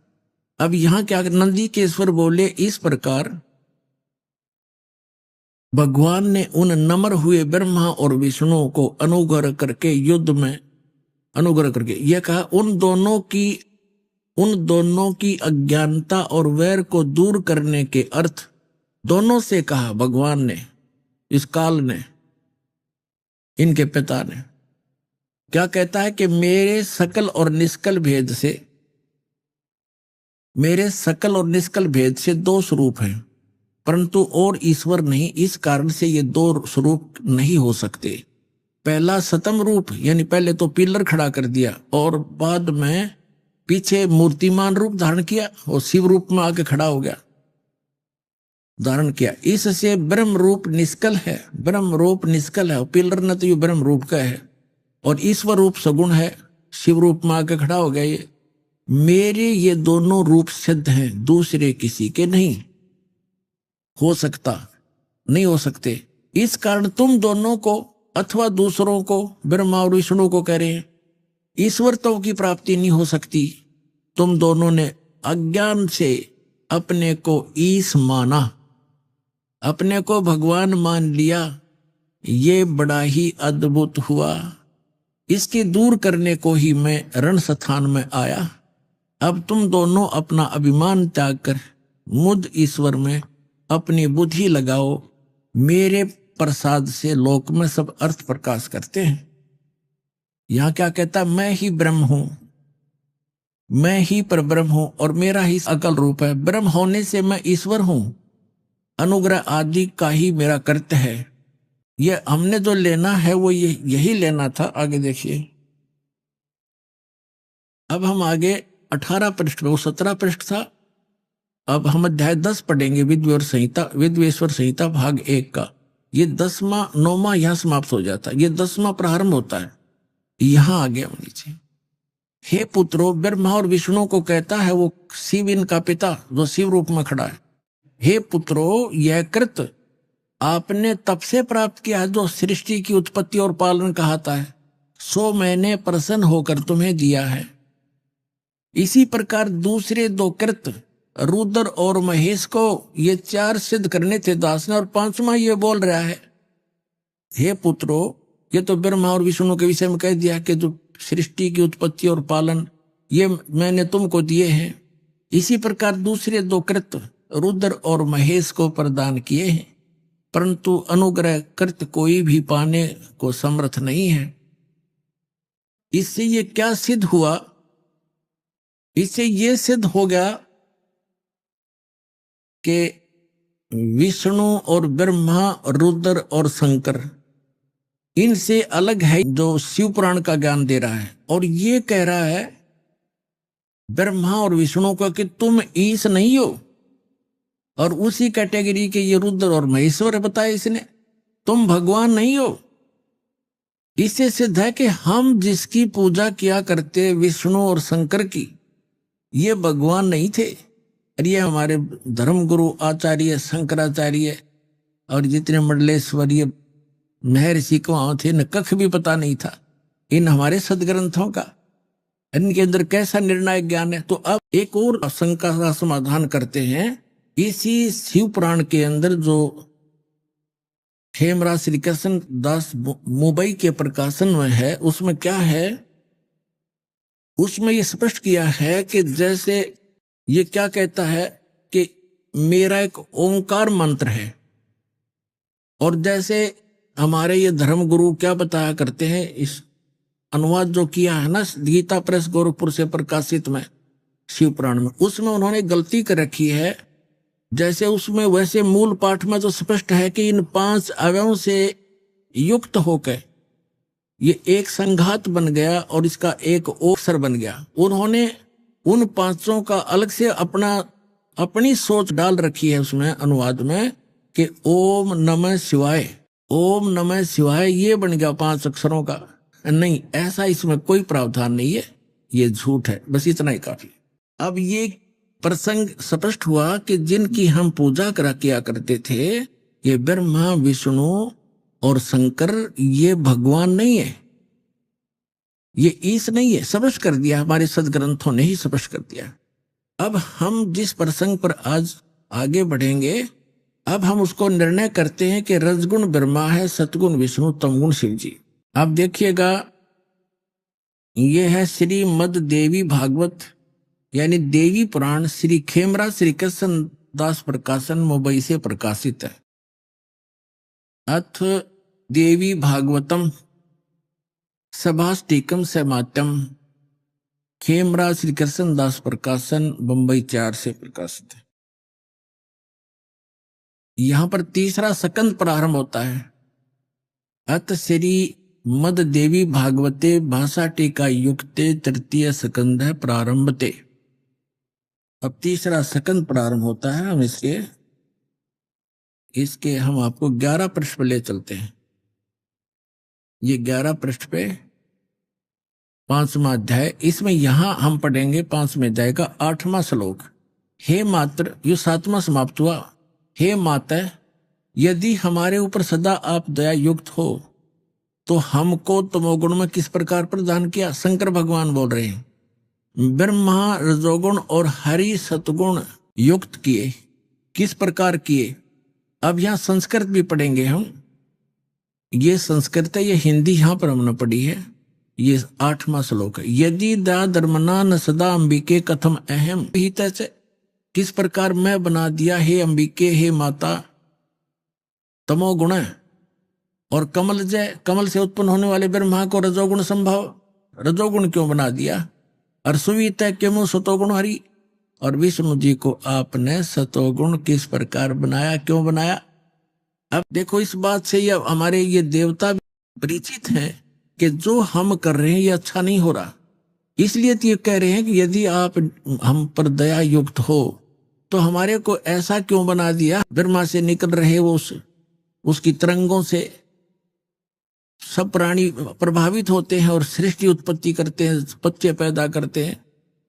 S7: अब यहां क्या, नंदिकेश्वर बोले, इस प्रकार भगवान ने उन नम्र हुए ब्रह्मा और विष्णु को अनुग्रह करके युद्ध में अनुग्रह करके यह कहा, उन दोनों की अज्ञानता और वैर को दूर करने के अर्थ दोनों से कहा भगवान ने, इस काल ने, इनके पिता ने। क्या कहता है कि मेरे सकल और निष्कल भेद से दो स्वरूप हैं, परंतु और ईश्वर नहीं। इस कारण से ये दो स्वरूप नहीं हो सकते। पहला सतम रूप, यानी पहले तो पिलर खड़ा कर दिया और बाद में पीछे मूर्तिमान रूप धारण किया और शिव रूप में आके खड़ा हो गया, धारण किया। इससे ब्रह्म रूप निष्कल है, पिलर न तो ये ब्रह्म रूप का है, और ईश्वर रूप सगुण है, शिव रूप में आके खड़ा हो गया। ये मेरे ये दोनों रूप सिद्ध हैं, दूसरे किसी के नहीं हो सकते। इस कारण तुम दोनों को अथवा दूसरों को, ब्रह्मा और विष्णु को कह रहे हैं, ईश्वरत्व की प्राप्ति नहीं हो सकती। तुम दोनों ने अज्ञान से अपने को ईश माना, अपने को भगवान मान लिया। ये बड़ा ही अद्भुत हुआ। इसके दूर करने को ही मैं रण स्थान में आया। अब तुम दोनों अपना अभिमान त्याग कर मुझ ईश्वर में अपनी बुद्धि लगाओ। मेरे प्रसाद से लोक में सब अर्थ प्रकाश करते हैं। यहां क्या कहता, मैं ही ब्रह्म हूं, मैं ही परब्रह्म हूं और मेरा ही अकल रूप है। ब्रह्म होने से मैं ईश्वर हूं, अनुग्रह आदि का ही मेरा कर्तव्य है। ये हमने जो लेना है वो यही लेना था। आगे देखिए, अब हम आगे 18 पृष्ठ में, वो 17 पृष्ठ था। अब हम अध्याय 10 पढ़ेंगे, विद्वेश्वर संहिता भाग 1 का। ये 10वां 9वां यहां समाप्त हो जाता है, ये 10वां प्रारंभ होता है। यहां आ गया नीचे, हे पुत्रो, ब्रह्मा और विष्णु को कहता है, वो शिव इनका पिता जो शिव रूप में खड़ा है। हे पुत्रो, यह कृत आपने तब से प्राप्त किया है जो सृष्टि की उत्पत्ति और पालन कहता है, सो मैंने प्रसन्न होकर तुम्हें दिया है। इसी प्रकार दूसरे दो कृत रुद्र और महेश को ये 4 सिद्ध करने थे दास ने, और 5वां ये बोल रहा है, हे पुत्रो, ये तो ब्रह्मा और विष्णु के विषय में कह दिया कि जो सृष्टि की उत्पत्ति और पालन ये मैंने तुमको दिए हैं। इसी प्रकार दूसरे 2 कृत्य रुद्र और महेश को प्रदान किए हैं, परंतु अनुग्रह कृत्य कोई भी पाने को समर्थ नहीं है। इससे ये क्या सिद्ध हुआ? इससे ये सिद्ध हो गया कि विष्णु और ब्रह्मा, रुद्र और शंकर इनसे अलग है जो शिव पुराण का ज्ञान दे रहा है, और ये कह रहा है ब्रह्मा और विष्णु का कि तुम ईश नहीं हो, और उसी कैटेगरी के ये रुद्र और महेश्वर बताया इसने, तुम भगवान नहीं हो। इससे सिद्ध है कि हम जिसकी पूजा किया करते विष्णु और शंकर की, ये भगवान नहीं थे। और ये हमारे धर्मगुरु आचार्य शंकराचार्य और जितने मंडलेश्वरीय महर्षि को वहां थे न कख भी पता नहीं था इन हमारे सदग्रंथों का, इनके अंदर कैसा निर्णायक ज्ञान है। तो अब एक और शंका का समाधान करते हैं। इसी शिव पुराण के अंदर जो खेमराज श्री कृष्ण दास मुंबई के प्रकाशन में है, उसमें क्या है, उसमें ये स्पष्ट किया है कि जैसे ये क्या कहता है कि मेरा एक ओंकार मंत्र है, और जैसे हमारे ये धर्मगुरु क्या बताया करते हैं, इस अनुवाद जो किया है ना गीता प्रेस गोरखपुर से प्रकाशित में शिव पुराण में, उसमें उन्होंने गलती कर रखी है। जैसे उसमें वैसे मूल पाठ में तो स्पष्ट है कि इन 5 अवयवों से युक्त होकर ये एक संघात बन गया और इसका एक अक्षर बन गया। उन्होंने उन 5 का अलग से अपनी सोच डाल रखी है उसमें अनुवाद में कि ओम नमः शिवाय, ओम नमः शिवाय ये बन गया 5 अक्षरों का। नहीं, ऐसा इसमें कोई प्रावधान नहीं है, ये झूठ है, बस इतना ही काफी। अब ये प्रसंग स्पष्ट हुआ कि जिनकी हम पूजा किया करते थे, ये ब्रह्मा विष्णु और शंकर, ये भगवान नहीं है, ये ईश नहीं है। स्पष्ट कर दिया, हमारे सदग्रंथों ने ही स्पष्ट कर दिया। अब हम जिस प्रसंग पर आज आगे बढ़ेंगे, अब हम उसको निर्णय करते हैं कि रजगुण ब्रह्मा है, सतगुण विष्णु, तमगुण शिव जी। अब देखिएगा, ये है श्रीमद देवी भागवत यानी देवी पुराण, श्री खेमराज श्री कृष्ण दास प्रकाशन मुंबई से प्रकाशित है। अथ देवी भागवतम सभाष्टिकम समात्यम, खेमराज श्री कृष्ण दास प्रकाशन बंबई 4 से प्रकाशित है। यहां पर तीसरा स्कंद प्रारंभ होता है। अत श्री मद देवी भागवते भाषा टीका युक्ते तृतीय स्कंद है प्रारंभते। अब तीसरा स्कंद प्रारंभ होता है। हम इसके हम आपको 11 पृष्ठ पे ले चलते हैं। ये 11 पृष्ठ पे 5वां अध्याय, इसमें यहां हम पढ़ेंगे 5वें अध्याय का 8वां श्लोक। हे मात्र, ये 7वां समाप्त हुआ। हे माता, यदि हमारे ऊपर सदा आप दया युक्त हो तो हमको तमोगुण में किस प्रकार प्रदान किया? शंकर भगवान बोल रहे हैं। ब्रह्मा रजोगुण और हरि सतगुण युक्त किए, किस प्रकार किए? अब यहां संस्कृत भी पढ़ेंगे हम। ये संस्कृत है, ये हिंदी यहां पर हमने पढ़ी है। ये 8वां श्लोक है। यदि दा धर्मना न सदा अंबिके कथम अहम हित से, किस प्रकार मैं बना दिया हे अंबिके, हे माता, तमोगुण और कमल जय, कमल से उत्पन्न होने वाले ब्रह्मा को रजोगुण संभव, रजोगुण क्यों बना दिया? और सुवित क्यों सतोगुण हरि, और विष्णु जी को आपने सतोगुण किस प्रकार बनाया, क्यों बनाया? अब देखो, इस बात से ये हमारे ये देवता भी परिचित हैं कि जो हम कर रहे हैं ये अच्छा नहीं हो रहा। इसलिए तो ये कह रहे हैं कि यदि आप हम पर दया युक्त हो तो हमारे को ऐसा क्यों बना दिया? ब्रह्मा से निकल रहे वो उसकी तरंगों से सब प्राणी प्रभावित होते हैं और सृष्टि उत्पत्ति करते हैं, बच्चे पैदा करते हैं,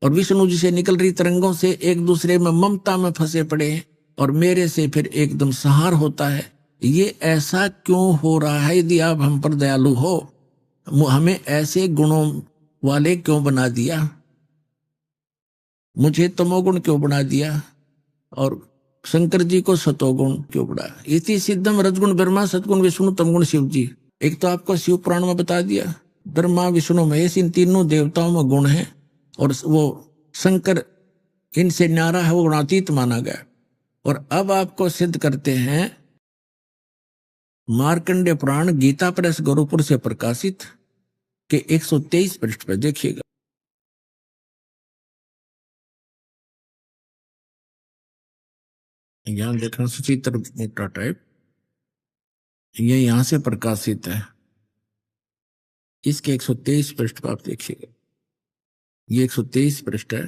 S7: और विष्णु जी से निकल रही तरंगों से एक दूसरे में ममता में फंसे पड़े हैं, और मेरे से फिर एकदम संहार होता है। ये ऐसा क्यों हो रहा है? यदि आप हम पर दयालु हो, हमें ऐसे गुणों वाले क्यों बना दिया? मुझे तमोगुण क्यों बना दिया? और शंकर जी को सतोगुण क्यों बढ़ाया। इति सिद्धम रजगुण ब्रह्मा सतगुण विष्णु तमगुण शिव जी। एक तो आपको शिव पुराण में बता दिया, ब्रह्मा विष्णु महेश इन तीनों देवताओं में गुण है, और वो शंकर इनसे न्यारा है, वो गुणातीत माना गया। और अब आपको सिद्ध करते हैं मार्कंडेय पुराण गीता प्रेस गुरुपुर से प्रकाशित के 123 पृष्ठ पर देखिएगा। यहां देखना सचित्र मोटा टाइप, ये यहां से प्रकाशित है, इसके 123 पृष्ठ पर आप देखिएगा। ये 123 पृष्ठ है।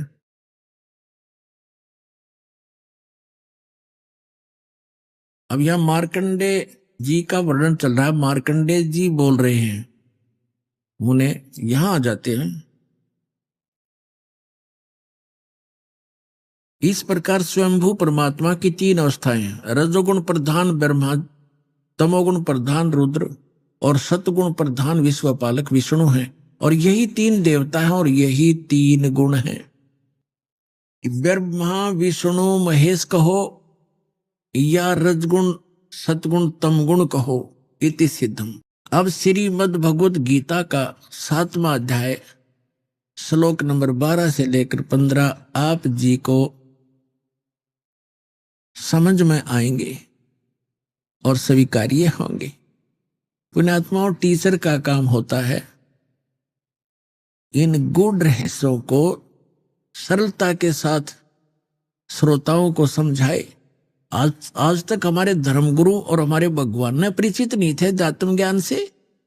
S7: अब यहां मार्कंडेय जी का वर्णन चल रहा है। मार्कंडेय जी बोल रहे हैं, मुने यहां आ जाते हैं। इस प्रकार स्वयंभू परमात्मा की 3 अवस्थाएं हैं, रजोगुण प्रधान ब्रह्मा, तमोगुण प्रधान रुद्र और सतगुण प्रधान विश्वपालक विष्णु हैं। और यही 3 देवता हैं और यही 3 गुण हैं। ब्रह्मा विष्णु महेश कहो या रजगुण सतगुण तमगुण कहो, इति सिद्धम। अब श्रीमद् भगवद गीता का 7वां अध्याय श्लोक नंबर 12 से लेकर 15 आप जी को समझ में आएंगे और स्वीकार्य होंगे। पुण्यात्माओं, टीचर का काम होता है इन गूढ़ रहस्यों को सरलता के साथ श्रोताओं को समझाए। आज तक हमारे धर्मगुरु और हमारे भगवान ने परिचित नहीं थे आत्म ज्ञान से।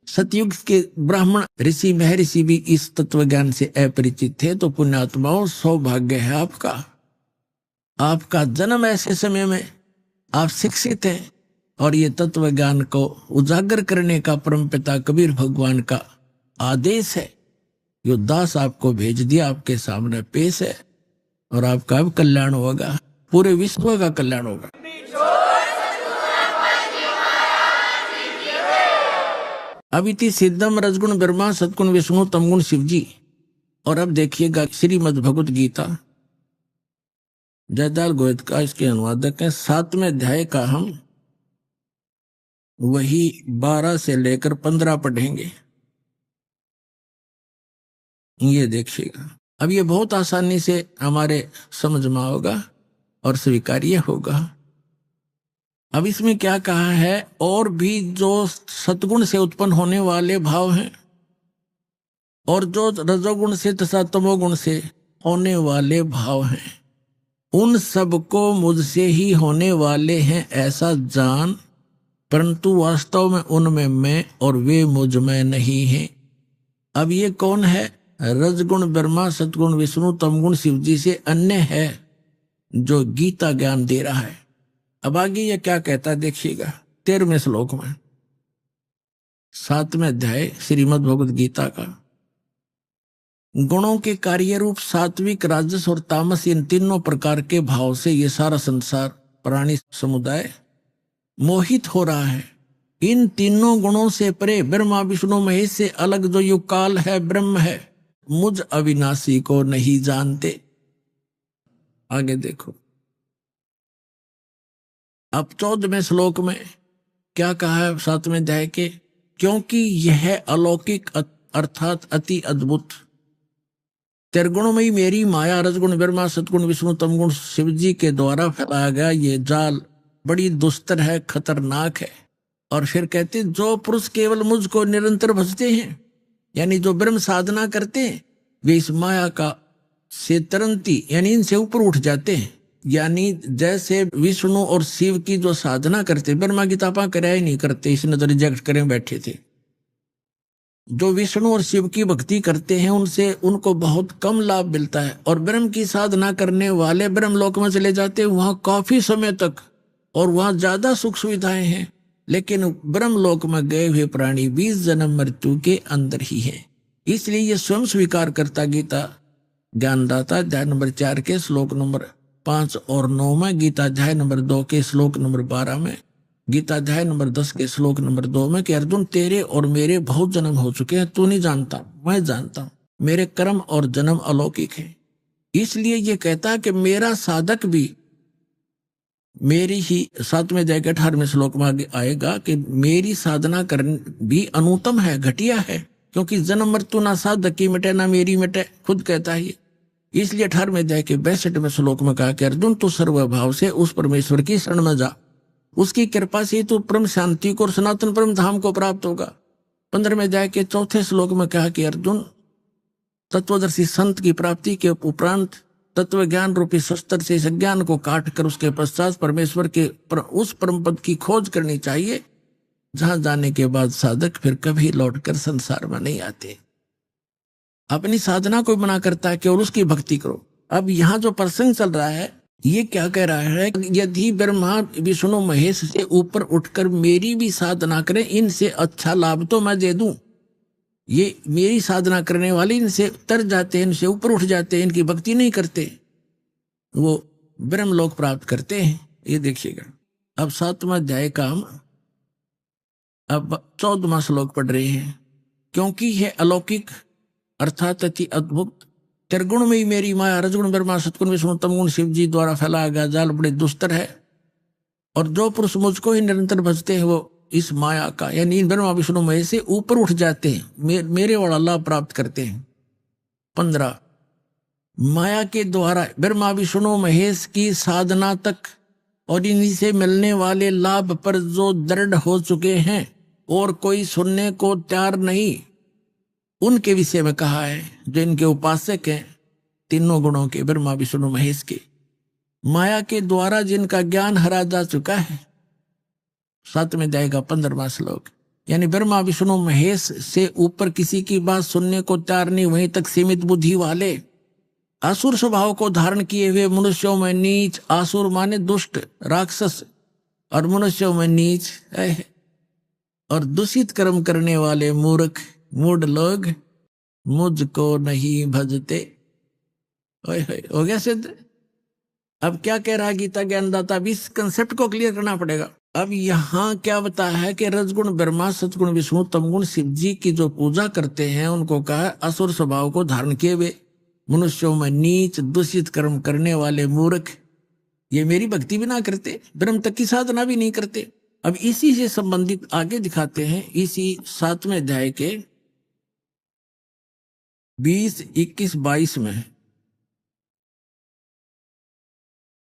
S7: सतयुग के ब्राह्मण ऋषि महर्षि भी इस तत्व ज्ञान से अपरिचित थे। तो पुण्यात्माओं, सौभाग्य है आपका, आपका जन्म ऐसे समय में आप शिक्षित हैं और ये तत्व ज्ञान को उजागर करने का परमपिता कबीर भगवान का आदेश है। यो दास आपको भेज दिया, आपके सामने पेश है और आपका अब कल्याण होगा, पूरे विश्व का कल्याण होगा। अब इति सिद्धम रजगुण ब्रह्मा सतगुण विष्णु तमगुण शिव जी। और अब देखिएगा श्रीमद् भगवद गीता, जयदाल गोयत का इसके अनुवादक है। 7वें अध्याय का हम वही 12 से लेकर 15 पढ़ेंगे। ये देखिएगा। अब ये बहुत आसानी से हमारे समझ में होगा और स्वीकार्य होगा। अब इसमें क्या कहा है, और भी जो सतगुण से उत्पन्न होने वाले भाव हैं और जो रजोगुण से तथा तमोगुण से होने वाले भाव हैं, उन सबको मुझसे ही होने वाले हैं ऐसा जान, परंतु वास्तव में उनमें मैं और वे मुझ में नहीं हैं। अब ये कौन है? रजगुण ब्रह्मा सतगुण विष्णु तमगुण शिव जी से अन्य है जो गीता ज्ञान दे रहा है। अब आगे ये क्या कहता है देखिएगा 13वें श्लोक में, 7वें अध्याय श्रीमद् भगवद गीता का। गुणों के कार्य रूप सात्विक राजस और तामस, इन तीनों प्रकार के भाव से ये सारा संसार प्राणी समुदाय मोहित हो रहा है। इन तीनों गुणों से परे ब्रह्मा विष्णु महेश से अलग जो युग काल है, ब्रह्म है, मुझ अविनाशी को नहीं जानते। आगे देखो, अब 14वें श्लोक में क्या कहा है 7वें अध्याय के, क्योंकि यह अलौकिक अर्थात अति अद्भुत त्रिगुणमयी मेरी माया रजगुण ब्रह्मा सतगुण विष्णु तमगुण शिव जी के द्वारा फैलाया गया ये जाल बड़ी दुस्तर है, खतरनाक है। और फिर कहते जो पुरुष केवल मुझको निरंतर भजते हैं, यानी जो ब्रह्म साधना करते हैं, वे इस माया का से तरंती यानी इनसे ऊपर उठ जाते हैं। यानी जैसे विष्णु और शिव की जो साधना करते, ब्रह्मा की तपा कराया ही नहीं करते, इसने तो रिजेक्ट करें बैठे थे। जो विष्णु और शिव की भक्ति करते हैं उनसे उनको बहुत कम लाभ मिलता है, और ब्रह्म की साधना करने वाले ब्रह्मलोक में चले जाते हैं, वहां काफी समय तक, और वहां ज्यादा सुख सुविधाएं हैं। लेकिन ब्रह्मलोक में गए हुए प्राणी 20 जन्म मृत्यु के अंदर ही है। इसलिए ये स्वयं स्वीकार करता गीता ज्ञानदाता अध्याय नंबर 4 के श्लोक नंबर 5 और 9 में, गीता अध्याय नंबर 2 के श्लोक नंबर 12 में, गीता अध्याय नंबर 10 के श्लोक नंबर 2 में कि अर्जुन तेरे और मेरे बहुत जन्म हो चुके हैं, तू नहीं जानता, मैं जानता हूं, मेरे कर्म और जन्म अलौकिक है। इसलिए ये कहता है कि मेरा साधक भी मेरी ही 7वें अध्याय के 18वें श्लोक में आगे आएगा कि मेरी साधना करनी भी अनुत्तम है, घटिया है, क्योंकि जन्म मृत्यु ना साधक की मिटे ना मेरी मिटे, खुद कहता है ये। इसलिए 18वें अध्याय के 62वें श्लोक में कहा कि अर्जुन तू सर्वभाव से उस परमेश्वर की शरण में जा, उसकी कृपा से तू परम शांति को और सनातन परम धाम को प्राप्त होगा। 15वें अध्याय के 4थे श्लोक में कहा कि अर्जुन तत्वदर्शी संत की प्राप्ति के उपरांत तत्व ज्ञान रूपी शस्त्र से इस ज्ञान को काट कर उसके पश्चात परमेश्वर के उस परम पद की खोज करनी चाहिए, जहां जाने के बाद साधक फिर कभी लौटकर संसार में नहीं आते। अपनी साधना को बना करता है, केवल उसकी भक्ति करो। अब यहाँ जो प्रसंग चल रहा है ये क्या कह रहा है, यदि ब्रह्मा विष्णु महेश से ऊपर उठकर मेरी भी साधना करें, इनसे अच्छा लाभ तो मैं दे दूं। ये मेरी साधना करने वाले इनसे तर जाते हैं, इनसे ऊपर उठ जाते हैं, इनकी भक्ति नहीं करते, वो ब्रह्मलोक प्राप्त करते हैं। ये देखिएगा। अब 7वां अध्याय का हम अब 14वां श्लोक पढ़ रहे हैं। क्योंकि यह अलौकिक अर्थात अति अद्भुत त्रिगुण में ही मेरी माया रजगुण ब्रह्मा सतगुण विष्णु तमगुण शिव जी द्वारा फैलाया गया जाल बड़े दुस्तर है, और जो पुरुष मुझको ही निरंतर भजते हैं वो इस माया का यानी ब्रह्मा विष्णु महेश से ऊपर उठ जाते हैं, मेरे वाला लाभ प्राप्त करते हैं। 15 माया के द्वारा ब्रह्मा विष्णु महेश की साधना तक और इन्हीं से मिलने वाले लाभ पर जो दृढ़ हो चुके हैं और कोई सुनने को तैयार नहीं, उनके विषय में कहा है। जो इनके उपासक हैं तीनों गुणों के, ब्रह्मा विष्णु महेश के, माया के द्वारा जिनका ज्ञान हरा जा चुका है। 7वें अध्याय का 15वां श्लोक यानी ब्रह्मा विष्णु महेश से ऊपर किसी की बात सुनने को तैयार नहीं, वहीं तक सीमित बुद्धि वाले असुर स्वभाव को धारण किए हुए मनुष्यों में नीच, आसुर माने दुष्ट राक्षस, और मनुष्यों में नीच और दूषित कर्म करने वाले मूर्ख मूढ़ लोग मुझको नहीं भजते। हो गया सिद्ध। अब क्या कह रहा है गीता ज्ञानदाता? अब इस कंसेप्ट को क्लियर करना पड़ेगा। अब यहाँ क्या बताया है कि रजगुण ब्रह्मा सतगुण विष्णु तमगुण शिव जी की जो पूजा करते हैं उनको कहा है असुर स्वभाव को धारण किए हुए मनुष्यों में नीच दूषित कर्म करने वाले मूर्ख, ये मेरी भक्ति भी ना करते, ब्रह्म तक की साधना भी नहीं करते। अब इसी से संबंधित आगे दिखाते हैं इसी 7वें अध्याय के 20, 21, 22 में।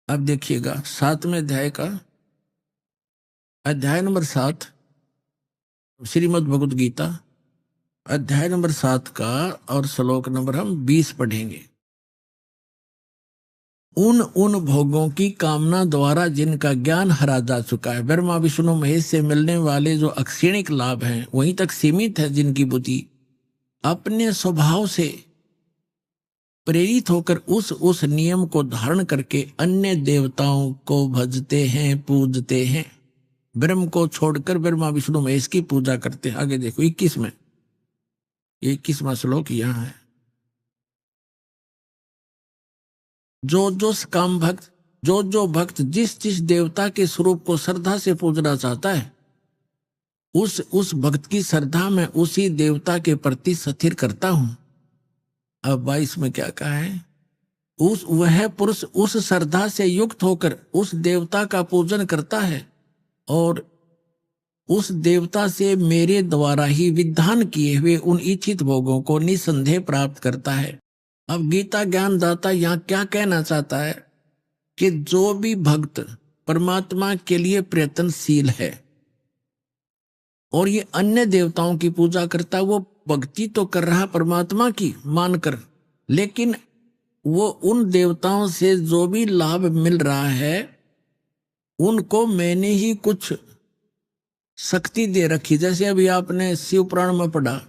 S7: अब देखिएगा 7वें अध्याय का अध्याय नंबर 7 श्रीमद् भगवद गीता अध्याय नंबर 7 का और श्लोक नंबर हम 20 पढ़ेंगे। उन भोगों की कामना द्वारा जिनका ज्ञान हरा जा चुका है, ब्रह्मा विष्णु महेश से मिलने वाले जो अक्षणिक लाभ हैं वहीं तक सीमित है, जिनकी बुद्धि अपने स्वभाव से प्रेरित होकर उस नियम को धारण करके अन्य देवताओं को भजते हैं, पूजते हैं, ब्रह्म को छोड़कर ब्रह्मा विष्णु महेश की पूजा करते हैं। आगे देखो 21 में, 21वां श्लोक यहाँ है। जो काम भक्त जो भक्त जिस देवता के स्वरूप को श्रद्धा से पूजना चाहता है उस भक्त की श्रद्धा में उसी देवता के प्रति स्थिर करता हूं। अब 22 में क्या कहा है? वह पुरुष उस श्रद्धा से युक्त होकर उस देवता का पूजन करता है और उस देवता से मेरे द्वारा ही विधान किए हुए उन इच्छित भोगों को निसंदेह प्राप्त करता है। अब गीता ज्ञानदाता यहाँ क्या कहना चाहता है कि जो भी भक्त परमात्मा के लिए प्रयत्नशील है और ये अन्य देवताओं की पूजा करता है, वो भक्ति तो कर रहा परमात्मा की मानकर, लेकिन वो उन देवताओं से जो भी लाभ मिल रहा है उनको मैंने ही कुछ शक्ति दे रखी। जैसे अभी आपने शिव पुराण में पढ़ा,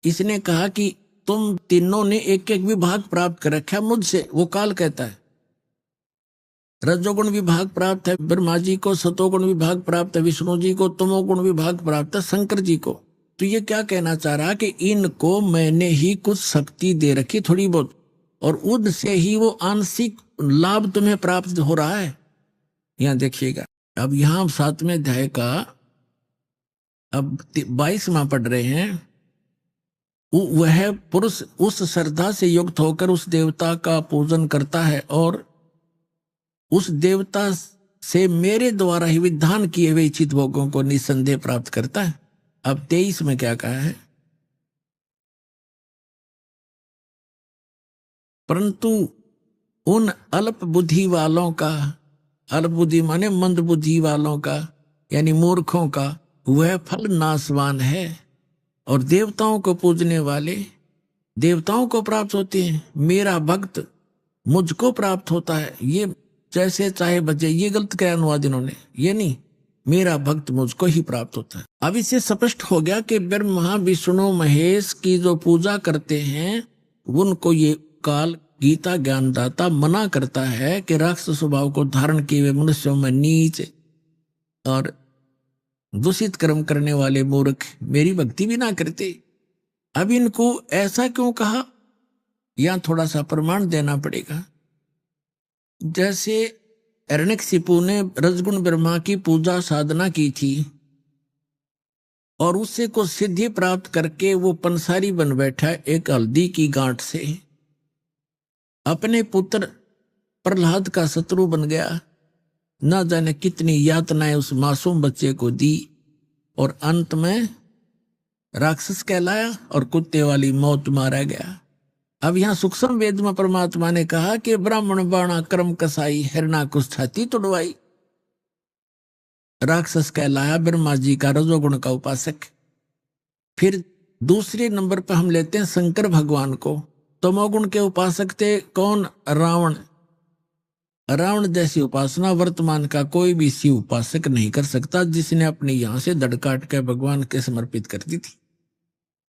S7: इसने कहा कि तुम तीनों ने एक एक विभाग प्राप्त कर रखा मुझसे। वो काल कहता है रजोगुण विभाग प्राप्त है ब्रह्मा जी को, सतोगुण विभाग प्राप्त है विष्णु जी को, तमोगुण विभाग प्राप्त है शंकर जी को। तो ये क्या कहना चाह रहा कि इनको मैंने ही कुछ शक्ति दे रखी थोड़ी बहुत, और उनसे ही वो आंशिक लाभ तुम्हें प्राप्त हो रहा है। यहां देखिएगा। अब यहां 7वें अध्याय का अब 22वां पढ़ रहे हैं। वह पुरुष उस श्रद्धा से युक्त होकर उस देवता का पूजन करता है और उस देवता से मेरे द्वारा ही विधान किए हुए इच्छित भोगों को निसंदेह प्राप्त करता है। अब 23 में क्या कहा है, परंतु उन अल्प बुद्धि वालों का, अल्प बुद्धि माने मंद बुद्धि वालों का यानी मूर्खों का, वह फल नाशवान है। और देवताओं को पूजने वाले देवताओं को प्राप्त होते हैं, मेरा भक्त मुझको प्राप्त होता है। ये जैसे चाहे बचे, ये गलत क्या अनुवाद इन्होंने, ये नहीं, मेरा भक्त मुझको ही प्राप्त होता है। अब इससे स्पष्ट हो गया कि ब्रह्मा विष्णु महेश की जो पूजा करते हैं उनको ये काल गीता ज्ञानदाता मना करता है कि राक्षस स्वभाव को धारण किए हुए मनुष्यों में नीच और दूषित कर्म करने वाले मूर्ख मेरी भक्ति भी ना करते। अब इनको ऐसा क्यों कहा, यहां थोड़ा सा प्रमाण देना पड़ेगा। जैसे हिरण्यकशिपु ने रजगुण ब्रह्मा की पूजा साधना की थी और उससे को सिद्धि प्राप्त करके वो पंसारी बन बैठा एक हल्दी की गांठ से, अपने पुत्र प्रहलाद का शत्रु बन गया, न जाने कितनी यातनाएं उस मासूम बच्चे को दी और अंत में राक्षस कहलाया और कुत्ते वाली मौत मारा गया। अब यहां सूक्ष्म वेद में परमात्मा ने कहा कि ब्राह्मण बाणा कर्म कसाई हिरणा कुछ छाती तुड़वाई, राक्षस कहलाया ब्रह्मा जी का रजोगुण का उपासक। फिर दूसरे नंबर पर हम लेते हैं शंकर भगवान को, तमोगुण के उपासक थे कौन, रावण। रावण जैसी उपासना वर्तमान का कोई भी शिव उपासक नहीं कर सकता, जिसने अपने यहां से दड़ काट के भगवान के समर्पित कर दी थी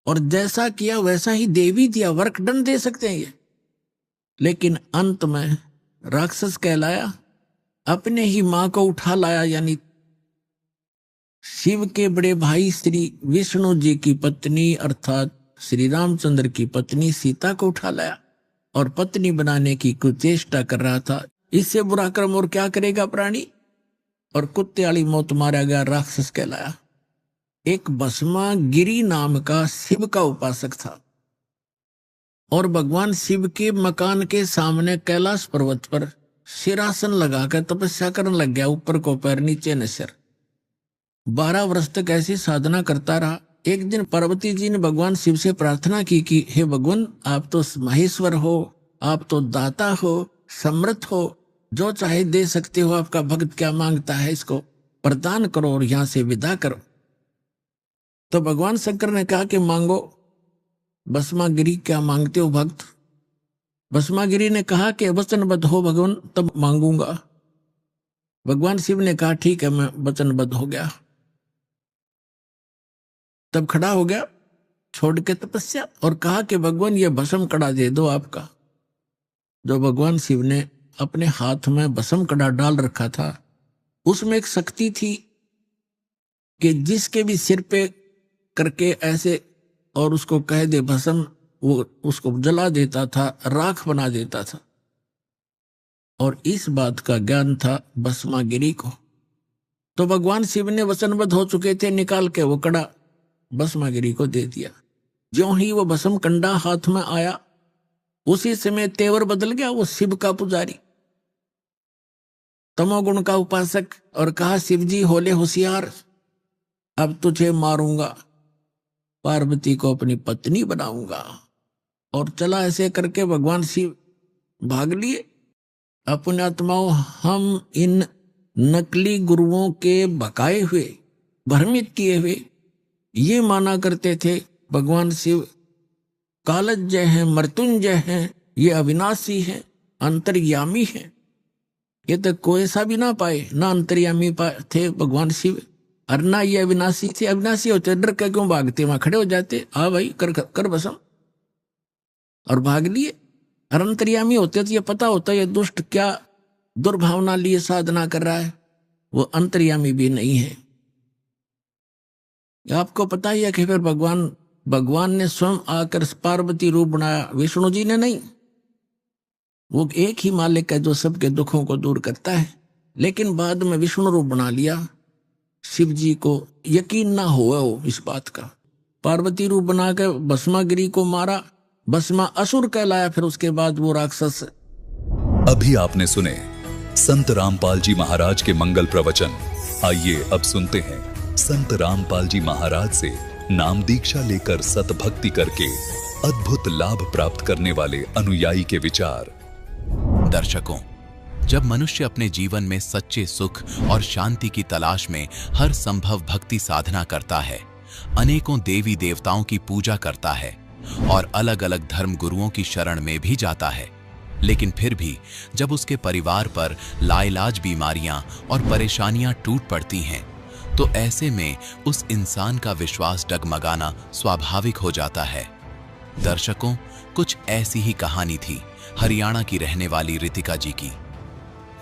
S7: और जैसा किया वैसा ही दे भी दिया, वर्कडन दे सकते हैं ये। लेकिन अंत में राक्षस कहलाया, अपने ही मां को उठा लाया, यानी शिव के बड़े भाई श्री विष्णु जी की पत्नी अर्थात श्री रामचंद्र की पत्नी सीता को उठा लाया और पत्नी बनाने की कुछ चेष्टा कर रहा था। इससे बुरा कर्म और क्या करेगा प्राणी, और कुत्ते वाली मौत मारा गया, राक्षस कहलाया। एक भस्मा गिरी नाम का शिव का उपासक था और भगवान शिव के मकान के सामने कैलाश पर्वत पर सिरासन लगाकर तपस्या करने लग गया, ऊपर को पैर नीचे न सिर। 12 वर्ष तक ऐसी साधना करता रहा। एक दिन पार्वती जी ने भगवान शिव से प्रार्थना की कि हे भगवान, आप तो महेश्वर हो, आप तो दाता हो, समर्थ हो, जो चाहे दे सकते हो, आपका भक्त क्या मांगता है इसको प्रदान करो और यहां से विदा करो। तो भगवान शंकर ने कहा कि मांगो। भस्मागिरी क्या मांगते हो भक्त? भस्मागिरी ने कहा कि वचनबद्ध हो भगवान, तब मांगूंगा। भगवान शिव ने कहा ठीक है, मैं वचनबद्ध हो गया। तब खड़ा हो गया छोड़ के तपस्या और कहा कि भगवान ये भस्म कड़ा दे दो आपका। जो भगवान शिव ने अपने हाथ में भस्म कड़ा डाल रखा था, उसमें एक शक्ति थी कि जिसके भी सिर पे करके ऐसे और उसको कह दे भस्म, वो उसको जला देता था, राख बना देता था। और इस बात का ज्ञान था भस्मागिरी को। तो भगवान शिव ने वचनबद्ध हो चुके थे, निकाल के वो कड़ा भस्मागिरी को दे दिया। ज्यों ही वो भस्म कंडा हाथ में आया, उसी समय तेवर बदल गया। वो शिव का पुजारी, तमोगुण का उपासक, और कहा शिव जी होले होशियार, अब तुझे मारूंगा, पार्वती को अपनी पत्नी बनाऊंगा। और चला ऐसे करके भगवान शिव भाग लिए। अपने आत्माओं, हम इन नकली गुरुओं के भकाए हुए, भ्रमित किए हुए ये माना करते थे भगवान शिव कालज्जय हैं, मृत्युंजय हैं, ये अविनाशी हैं, अंतर्यामी हैं। ये तो कोई सा भी ना पाए, ना अंतर्यामी थे भगवान शिव और ना ये अविनाशी थे। अविनाशी होते डर के क्यों भागते, वहां खड़े हो जाते, आ भाई कर बसम, और भाग लिए। और अंतर्यामी होते तो ये पता होता ये दुष्ट क्या दुर्भावना लिए साधना कर रहा है, वो अंतर्यामी भी नहीं है। आपको पता ही है कि फिर भगवान ने स्वयं आकर पार्वती रूप बनाया, विष्णु जी ने नहीं। वो एक ही मालिक है जो सबके दुखों को दूर करता है, लेकिन बाद में विष्णु रूप बना लिया। शिव जी को यकीन ना हुआ हो इस बात का, पार्वती रूप बनाकर भस्मागिरी को मारा, भस्मा असुर कहलाया। फिर उसके बाद वो राक्षस।
S6: अभी आपने सुने संत रामपाल जी महाराज के मंगल प्रवचन। आइए अब सुनते हैं संत रामपाल जी महाराज से नाम दीक्षा लेकर सतभक्ति करके अद्भुत लाभ प्राप्त करने वाले अनुयायी के विचार।
S3: दर्शकों, जब मनुष्य अपने जीवन में सच्चे सुख और शांति की तलाश में हर संभव भक्ति साधना करता है, अनेकों देवी देवताओं की पूजा करता है और अलग अलग धर्म गुरुओं की शरण में भी जाता है, लेकिन फिर भी जब उसके परिवार पर लाइलाज बीमारियां और परेशानियां टूट पड़ती हैं, तो ऐसे में उस इंसान का विश्वास डगमगाना स्वाभाविक हो जाता है। दर्शकों, कुछ ऐसी ही कहानी थी हरियाणा की रहने वाली रितिका जी की।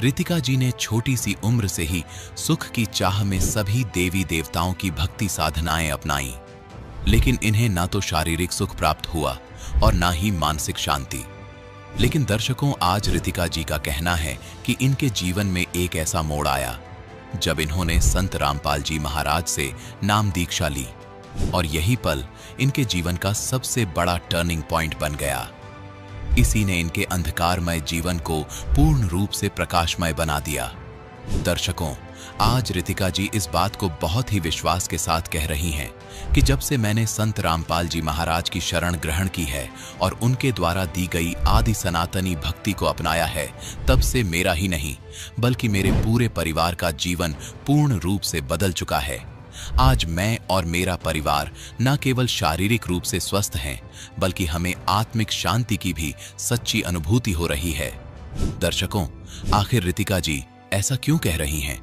S3: रितिका जी ने छोटी सी उम्र से ही सुख की चाह में सभी देवी देवताओं की भक्ति साधनाएं अपनाई, लेकिन इन्हें ना तो शारीरिक सुख प्राप्त हुआ और ना ही मानसिक शांति। लेकिन दर्शकों, आज रितिका जी का कहना है कि इनके जीवन में एक ऐसा मोड़ आया जब इन्होंने संत रामपाल जी महाराज से नाम दीक्षा ली, और यही पल इनके जीवन का सबसे बड़ा टर्निंग पॉइंट बन गया। इसी ने इनके अंधकारमय जीवन को पूर्ण रूप से प्रकाशमय बना दिया। दर्शकों, आज रितिका जी इस बात को बहुत ही विश्वास के साथ कह रही हैं कि जब से मैंने संत रामपाल जी महाराज की शरण ग्रहण की है और उनके द्वारा दी गई आदि सनातनी भक्ति को अपनाया है, तब से मेरा ही नहीं बल्कि मेरे पूरे परिवार का जीवन पूर्ण रूप से बदल चुका है। आज मैं और मेरा परिवार न केवल शारीरिक रूप से स्वस्थ हैं, बल्कि हमें आत्मिक शांति की भी सच्ची अनुभूति हो रही है। दर्शकों, आखिर रितिका जी ऐसा क्यों कह रही हैं?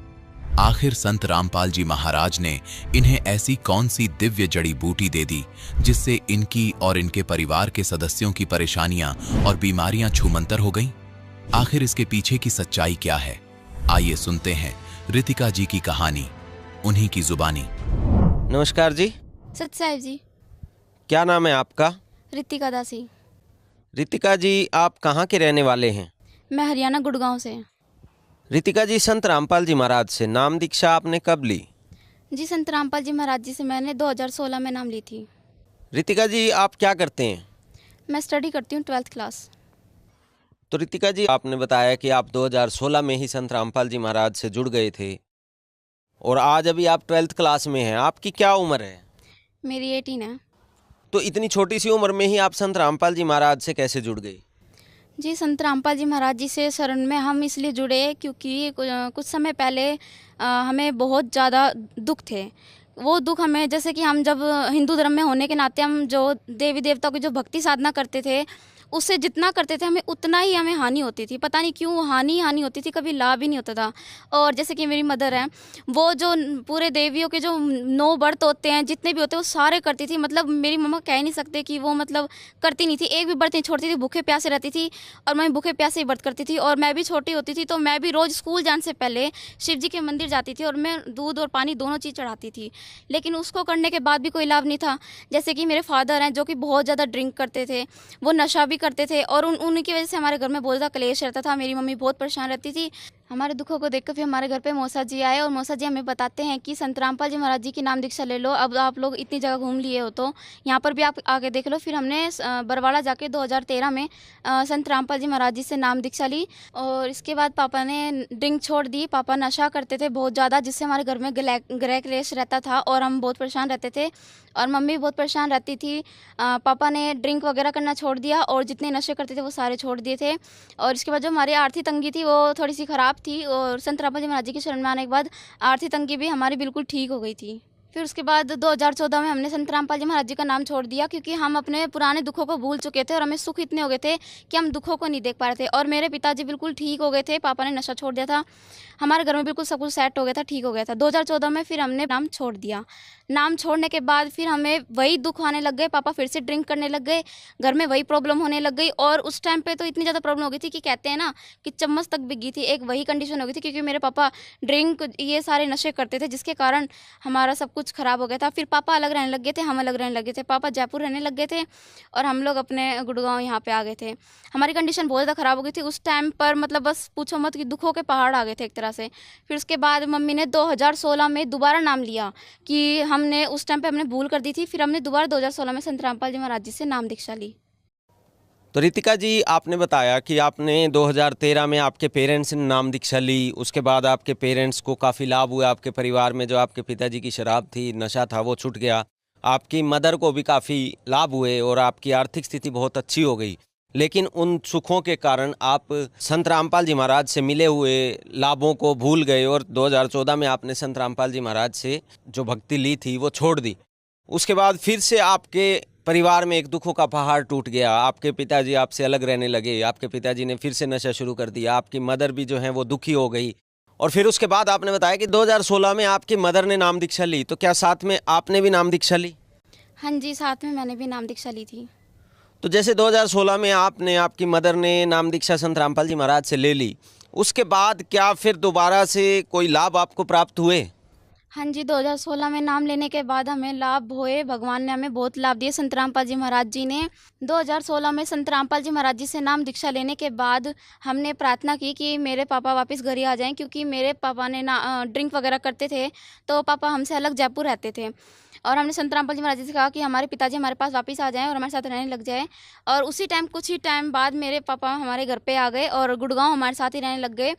S3: आखिर संत रामपाल जी महाराज ने इन्हें ऐसी कौन सी दिव्य जड़ी बूटी दे दी जिससे इनकी और इनके परिवार के सदस्यों की परेशानियां और बीमारियां छूमंतर हो गईं? आखिर इसके पीछे की सच्चाई क्या है? आइए सुनते हैं रितिका जी की कहानी, उन्हीं की जुबानी।
S8: नमस्कार जी।
S9: सत साहिब जी।
S8: क्या नाम है आपका?
S9: रितिका दासी।
S8: रितिका जी, आप कहाँ के रहने वाले हैं?
S9: मैं हरियाणा गुड़गांव से।
S8: रितिका जी, संत रामपाल जी महाराज से नाम दीक्षा आपने कब ली?
S9: जी, संत रामपाल जी महाराज जी से मैंने 2016 में नाम ली थी।
S8: रितिका जी, आप क्या करते हैं?
S9: मैं स्टडी करती हूँ 12th क्लास।
S8: तो रितिका जी, आपने बताया कि आप 2016 में ही संत रामपाल जी महाराज से जुड़ गए थे और आज अभी आप 12th क्लास में हैं। आपकी क्या उम्र है?
S9: मेरी 18 है।
S8: तो इतनी छोटी सी उम्र में ही आप संत रामपाल जी महाराज से कैसे जुड़ गए?
S9: जी, संत रामपाल जी महाराज जी से शरण में हम इसलिए जुड़े क्योंकि कुछ समय पहले हमें बहुत ज़्यादा दुख थे। वो दुख हमें, जैसे कि हम जब हिंदू धर्म में होने के नाते हम जो देवी देवताओं की जो भक्ति साधना करते थे, उससे जितना करते थे हमें उतना ही हमें हानि होती थी। पता नहीं क्यों हानि होती थी, कभी लाभ ही नहीं होता था। और जैसे कि मेरी मदर है, वो जो पूरे देवियों के जो 9 व्रत होते हैं, जितने भी होते हैं, वो सारे करती थी। मतलब मेरी मम्मा कह ही नहीं सकते कि वो मतलब करती नहीं थी, एक भी व्रत नहीं छोड़ती थी, भूखे प्यासे रहती थी। और मैं भूखे प्यासे ही व्रत करती थी। और मैं भी छोटी होती थी तो मैं भी रोज़ स्कूल जाने से पहले शिव जी के मंदिर जाती थी और मैं दूध और पानी दोनों चीज़ चढ़ाती थी। लेकिन उसको करने के बाद भी कोई लाभ नहीं था। जैसे कि मेरे फादर हैं जो कि बहुत ज़्यादा ड्रिंक करते थे, वो नशा भी करते थे और उनकी वजह से हमारे घर में बहुत ज़्यादा क्लेश रहता था। मेरी मम्मी बहुत परेशान रहती थी। हमारे दुखों को देखकर फिर हमारे घर पे मौसा जी आए और मौसा जी हमें बताते हैं कि संत रामपाल जी महाराज जी की नाम दीक्षा ले लो। अब आप लोग इतनी जगह घूम लिए हो तो यहाँ पर भी आप आगे देख लो। फिर हमने बरवाड़ा जाके 2013 में संत रामपाल जी महाराज जी से नाम दीक्षा ली। और इसके बाद पापा ने ड्रिंक छोड़ दी। पापा नशा करते थे बहुत ज़्यादा, जिससे हमारे घर में गृह क्लेश रहता था और हम बहुत परेशान रहते थे और मम्मी बहुत परेशान रहती थी। पापा ने ड्रिंक वगैरह करना छोड़ दिया और जितने नशे करते थे वो सारे छोड़ दिए थे। और इसके बाद जो हमारी आर्थिक तंगी थी वो थोड़ी सी ख़राब थी और संत रामपाल जी महाराज जी की शरण में आने के बाद आर्थिक तंगी भी हमारी बिल्कुल ठीक हो गई थी। फिर उसके बाद 2014 में हमने संत रामपाल जी महाराज जी का नाम छोड़ दिया क्योंकि हम अपने पुराने दुखों को भूल चुके थे और हमें सुख इतने हो गए थे कि हम दुखों को नहीं देख पा रहे थे। और मेरे पिताजी बिल्कुल ठीक हो गए थे, पापा ने नशा छोड़ दिया था, हमारे घर में बिल्कुल सब कुछ सेट हो गया था, ठीक हो गया था। 2014 में फिर हमने नाम छोड़ दिया। नाम छोड़ने के बाद फिर हमें वही दुख आने लग गए। पापा फिर से ड्रिंक करने लग गए, घर में वही प्रॉब्लम होने लग गई। और उस टाइम पे तो इतनी ज़्यादा प्रॉब्लम हो गई थी कि कहते हैं ना कि चम्मच तक बिक गई थी। एक वही कंडीशन हो गई थी क्योंकि मेरे पापा ड्रिंक ये सारे नशे करते थे, जिसके कारण हमारा सब कुछ ख़राब हो गया था। फिर पापा अलग रहने लग गए थे, हम अलग रहने लगे थे। पापा जयपुर रहने लग गए थे और हम लोग अपने गुड़गांव यहाँ पे आ गए थे। हमारी कंडीशन बहुत ज़्यादा ख़राब हो गई थी उस टाइम पर, मतलब बस पूछो मत कि दुखों के पहाड़ आ गए थे एक तरह से। फिर उसके बाद मम्मी ने 2016 में दोबारा नाम लिया कि हमने उस टाइम पे हमने भूल कर दी थी। फिर हमने दोबारा 2016 में संत रामपाल जी महाराज जी से नाम दीक्षा ली।
S8: तो रितिका जी, आपने बताया कि आपने 2013 में आपके पेरेंट्स ने नाम दीक्षा ली, उसके बाद आपके पेरेंट्स को काफ़ी लाभ हुआ, आपके परिवार में जो आपके पिताजी की शराब थी, नशा था, वो छूट गया, आपकी मदर को भी काफ़ी लाभ हुए और आपकी आर्थिक स्थिति बहुत अच्छी हो गई। लेकिन उन सुखों के कारण आप संत रामपाल जी महाराज से मिले हुए लाभों को भूल गए और 2014 में आपने संत रामपाल जी महाराज से जो भक्ति ली थी वो छोड़ दी। उसके बाद फिर से आपके परिवार में एक दुखों का पहाड़ टूट गया, आपके पिताजी आपसे अलग रहने लगे, आपके पिताजी ने फिर से नशा शुरू कर दिया, आपकी मदर भी जो है वो दुखी हो गई। और फिर उसके बाद आपने बताया कि 2016 में आपकी मदर ने नाम दीक्षा ली, तो क्या साथ में आपने भी नाम दीक्षा ली?
S9: हाँ जी, साथ में मैंने भी नाम दीक्षा ली थी।
S8: तो जैसे 2016 में आपकी मदर ने नाम दीक्षा संत रामपाल जी महाराज से ले ली, उसके बाद क्या फिर दोबारा से कोई लाभ आपको प्राप्त हुए?
S9: हाँ जी, 2016 में नाम लेने के बाद हमें लाभ हुए। भगवान ने हमें बहुत लाभ दिए। संत रामपाल जी महाराज जी ने 2016 में संत रामपाल जी महाराज जी से नाम दीक्षा लेने के बाद हमने प्रार्थना की कि मेरे पापा वापस घर ही आ जाएं, क्योंकि मेरे पापा ने ड्रिंक वगैरह करते थे, तो पापा हमसे अलग जयपुर रहते थे। और हमने संत रामपाल जी महाराज जी से कहा कि हमारे पिताजी हमारे पास वापस आ जाएं और हमारे साथ रहने लग जाए। और उसी टाइम कुछ ही टाइम बाद मेरे पापा हमारे घर पे आ गए और गुड़गांव हमारे साथ ही रहने लग गए।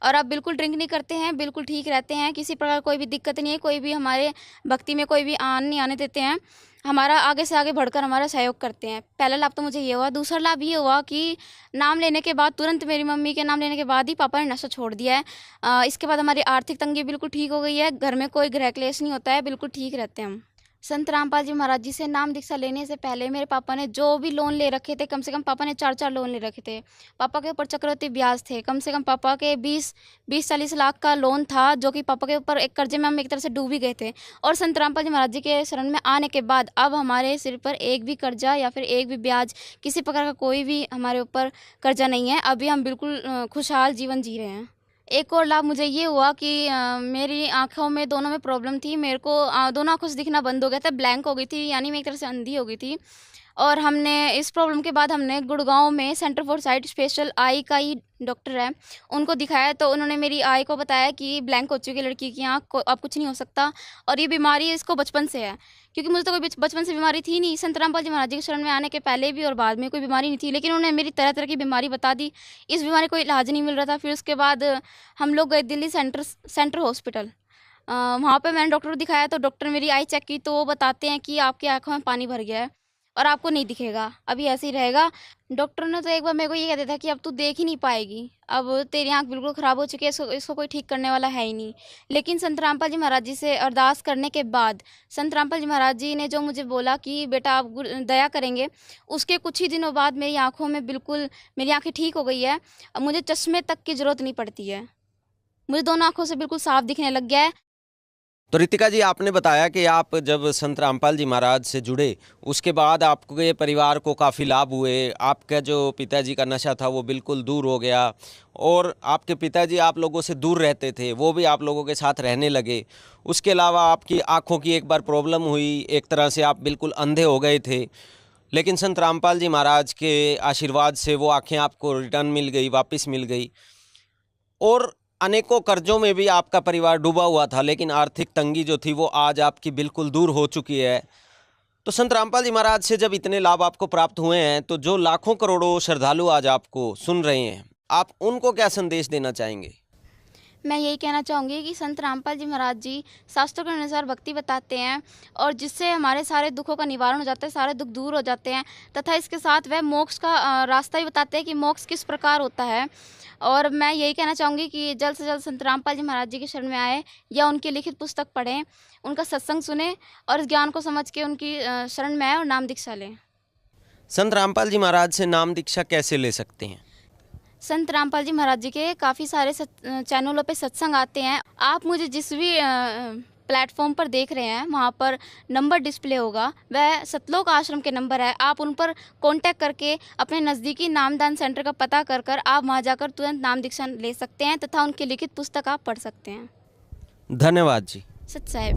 S9: और अब बिल्कुल ड्रिंक नहीं करते हैं, बिल्कुल ठीक रहते हैं, किसी प्रकार कोई भी दिक्कत नहीं है, कोई भी हमारे भक्ति में कोई भी नहीं आने देते हैं, हमारा आगे से आगे बढ़कर हमारा सहयोग करते हैं। पहला लाभ तो मुझे ये हुआ। दूसरा लाभ ये हुआ कि नाम लेने के बाद तुरंत मेरी मम्मी के नाम लेने के बाद ही पापा ने नशा छोड़ दिया है। इसके बाद हमारी आर्थिक तंगी बिल्कुल ठीक हो गई है, घर में कोई गृह क्लेश नहीं होता है, बिल्कुल ठीक रहते हैं हम। संत रामपाल जी महाराज जी से नाम दीक्षा लेने से पहले मेरे पापा ने जो भी लोन ले रखे थे, कम से कम पापा ने 4 लोन ले रखे थे। पापा के ऊपर चक्रवृद्धि ब्याज थे, कम से कम पापा के 20-40 लाख का लोन था, जो कि पापा के ऊपर एक कर्जे में हम एक तरह से डूब ही गए थे। और संत रामपाल जी महाराज जी के शरण में आने के बाद अब हमारे सिर पर एक भी कर्जा या फिर एक भी ब्याज, किसी प्रकार का कोई भी हमारे ऊपर कर्जा नहीं है। अभी हम बिल्कुल खुशहाल जीवन जी रहे हैं। एक और लाभ मुझे ये हुआ कि मेरी आँखों में दोनों में प्रॉब्लम थी। मेरे को दोनों आँखों से दिखना बंद हो गया था, ब्लैंक हो गई थी, यानी मैं एक तरह से अंधी हो गई थी। और हमने इस प्रॉब्लम के बाद हमने गुड़गांव में centre for site special I का ही डॉक्टर है, उनको दिखाया, तो उन्होंने मेरी आई को बताया कि ब्लैंक हो चुकी है लड़की की आँख को, अब कुछ नहीं हो सकता और ये बीमारी इसको बचपन से है। क्योंकि मुझे तो कोई बचपन से बीमारी थी नहीं, संत रामपाल जी महाराज जी के शरण में आने के पहले भी और बाद में कोई बीमारी नहीं थी, लेकिन उन्होंने मेरी तरह तरह की बीमारी बता दी। इस बीमारी को इलाज नहीं मिल रहा था। फिर उसके बाद हम लोग गए दिल्ली सेंटर हॉस्पिटल। वहाँ पर मैंने डॉक्टर को दिखाया, तो डॉक्टर मेरी आई चेक की, तो वो बताते हैं कि आपकी आँखों में पानी भर गया है और आपको नहीं दिखेगा, अभी ऐसे ही रहेगा। डॉक्टर ने तो एक बार मेरे को ये कहता था कि अब तू देख ही नहीं पाएगी, अब तेरी आंख बिल्कुल ख़राब हो चुकी है, इसको कोई ठीक करने वाला है ही नहीं। लेकिन संत रामपाल जी महाराज जी से अरदास करने के बाद संत रामपाल जी महाराज जी ने जो मुझे बोला कि बेटा आप दया करेंगे, उसके कुछ ही दिनों बाद मेरी आँखों में बिल्कुल मेरी आँखें ठीक हो गई है। अब मुझे चश्मे तक की ज़रूरत नहीं पड़ती है, मुझे दोनों आँखों से बिल्कुल साफ दिखने लग गया है।
S8: तो रितिका जी, आपने बताया कि आप जब संत रामपाल जी महाराज से जुड़े उसके बाद आपके परिवार को काफ़ी लाभ हुए, आपका जो पिताजी का नशा था वो बिल्कुल दूर हो गया और आपके पिताजी आप लोगों से दूर रहते थे, वो भी आप लोगों के साथ रहने लगे। उसके अलावा आपकी आँखों की एक बार प्रॉब्लम हुई, एक तरह से आप बिल्कुल अंधे हो गए थे, लेकिन संत रामपाल जी महाराज के आशीर्वाद से वो आँखें आपको रिटर्न मिल गई, वापस मिल गई। और अनेकों कर्जों में भी आपका परिवार डूबा हुआ था, लेकिन आर्थिक तंगी जो थी वो आज आपकी बिल्कुल दूर हो चुकी है। तो संत रामपाल जी महाराज से जब इतने लाभ आपको प्राप्त हुए हैं, तो जो लाखों करोड़ों श्रद्धालु आज आपको सुन रहे हैं, आप उनको क्या संदेश देना चाहेंगे?
S9: मैं यही कहना चाहूँगी कि संत रामपाल जी महाराज जी शास्त्रों के अनुसार भक्ति बताते हैं और जिससे हमारे सारे दुखों का निवारण हो जाता है, सारे दुख दूर हो जाते हैं, तथा इसके साथ वह मोक्ष का रास्ता भी बताते हैं कि मोक्ष किस प्रकार होता है। और मैं यही कहना चाहूँगी कि जल्द से जल्द संत रामपाल जी महाराज जी के शरण में आए या उनकी लिखित पुस्तक पढ़ें, उनका सत्संग सुने और इस ज्ञान को समझ के उनकी शरण में आए और नाम दीक्षा लें।
S8: संत रामपाल जी महाराज से नाम दीक्षा कैसे ले सकते हैं?
S9: संत रामपाल जी महाराज जी के काफ़ी सारे चैनलों पे सत्संग आते हैं। आप मुझे जिस भी प्लेटफॉर्म पर देख रहे हैं वहाँ पर नंबर डिस्प्ले होगा, वह सतलोक आश्रम के नंबर है। आप उन पर कांटेक्ट करके अपने नज़दीकी नामदान सेंटर का पता कर आप वहाँ जाकर तुरंत नाम दीक्षा ले सकते हैं तथा उनकी लिखित पुस्तक आप पढ़ सकते हैं।
S8: धन्यवाद जी।
S9: सत साहिब।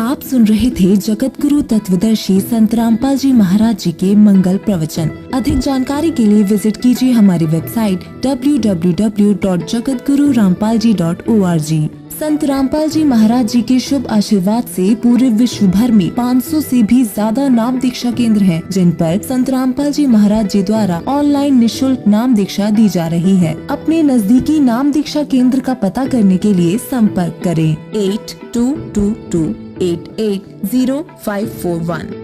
S10: आप सुन रहे थे जगत गुरु तत्वदर्शी संत रामपाल जी महाराज जी के मंगल प्रवचन। अधिक जानकारी के लिए विजिट कीजिए हमारी वेबसाइट www.jagatgururampalji.org। संत रामपाल जी महाराज जी के शुभ आशीर्वाद से पूरे विश्व भर में 500 से भी ज्यादा नाम दीक्षा केंद्र हैं, जिन पर संत रामपाल जी महाराज जी द्वारा ऑनलाइन निशुल्क नाम दीक्षा दी जा रही है। अपने नजदीकी नाम दीक्षा केंद्र का पता करने के लिए संपर्क करें 8222880541।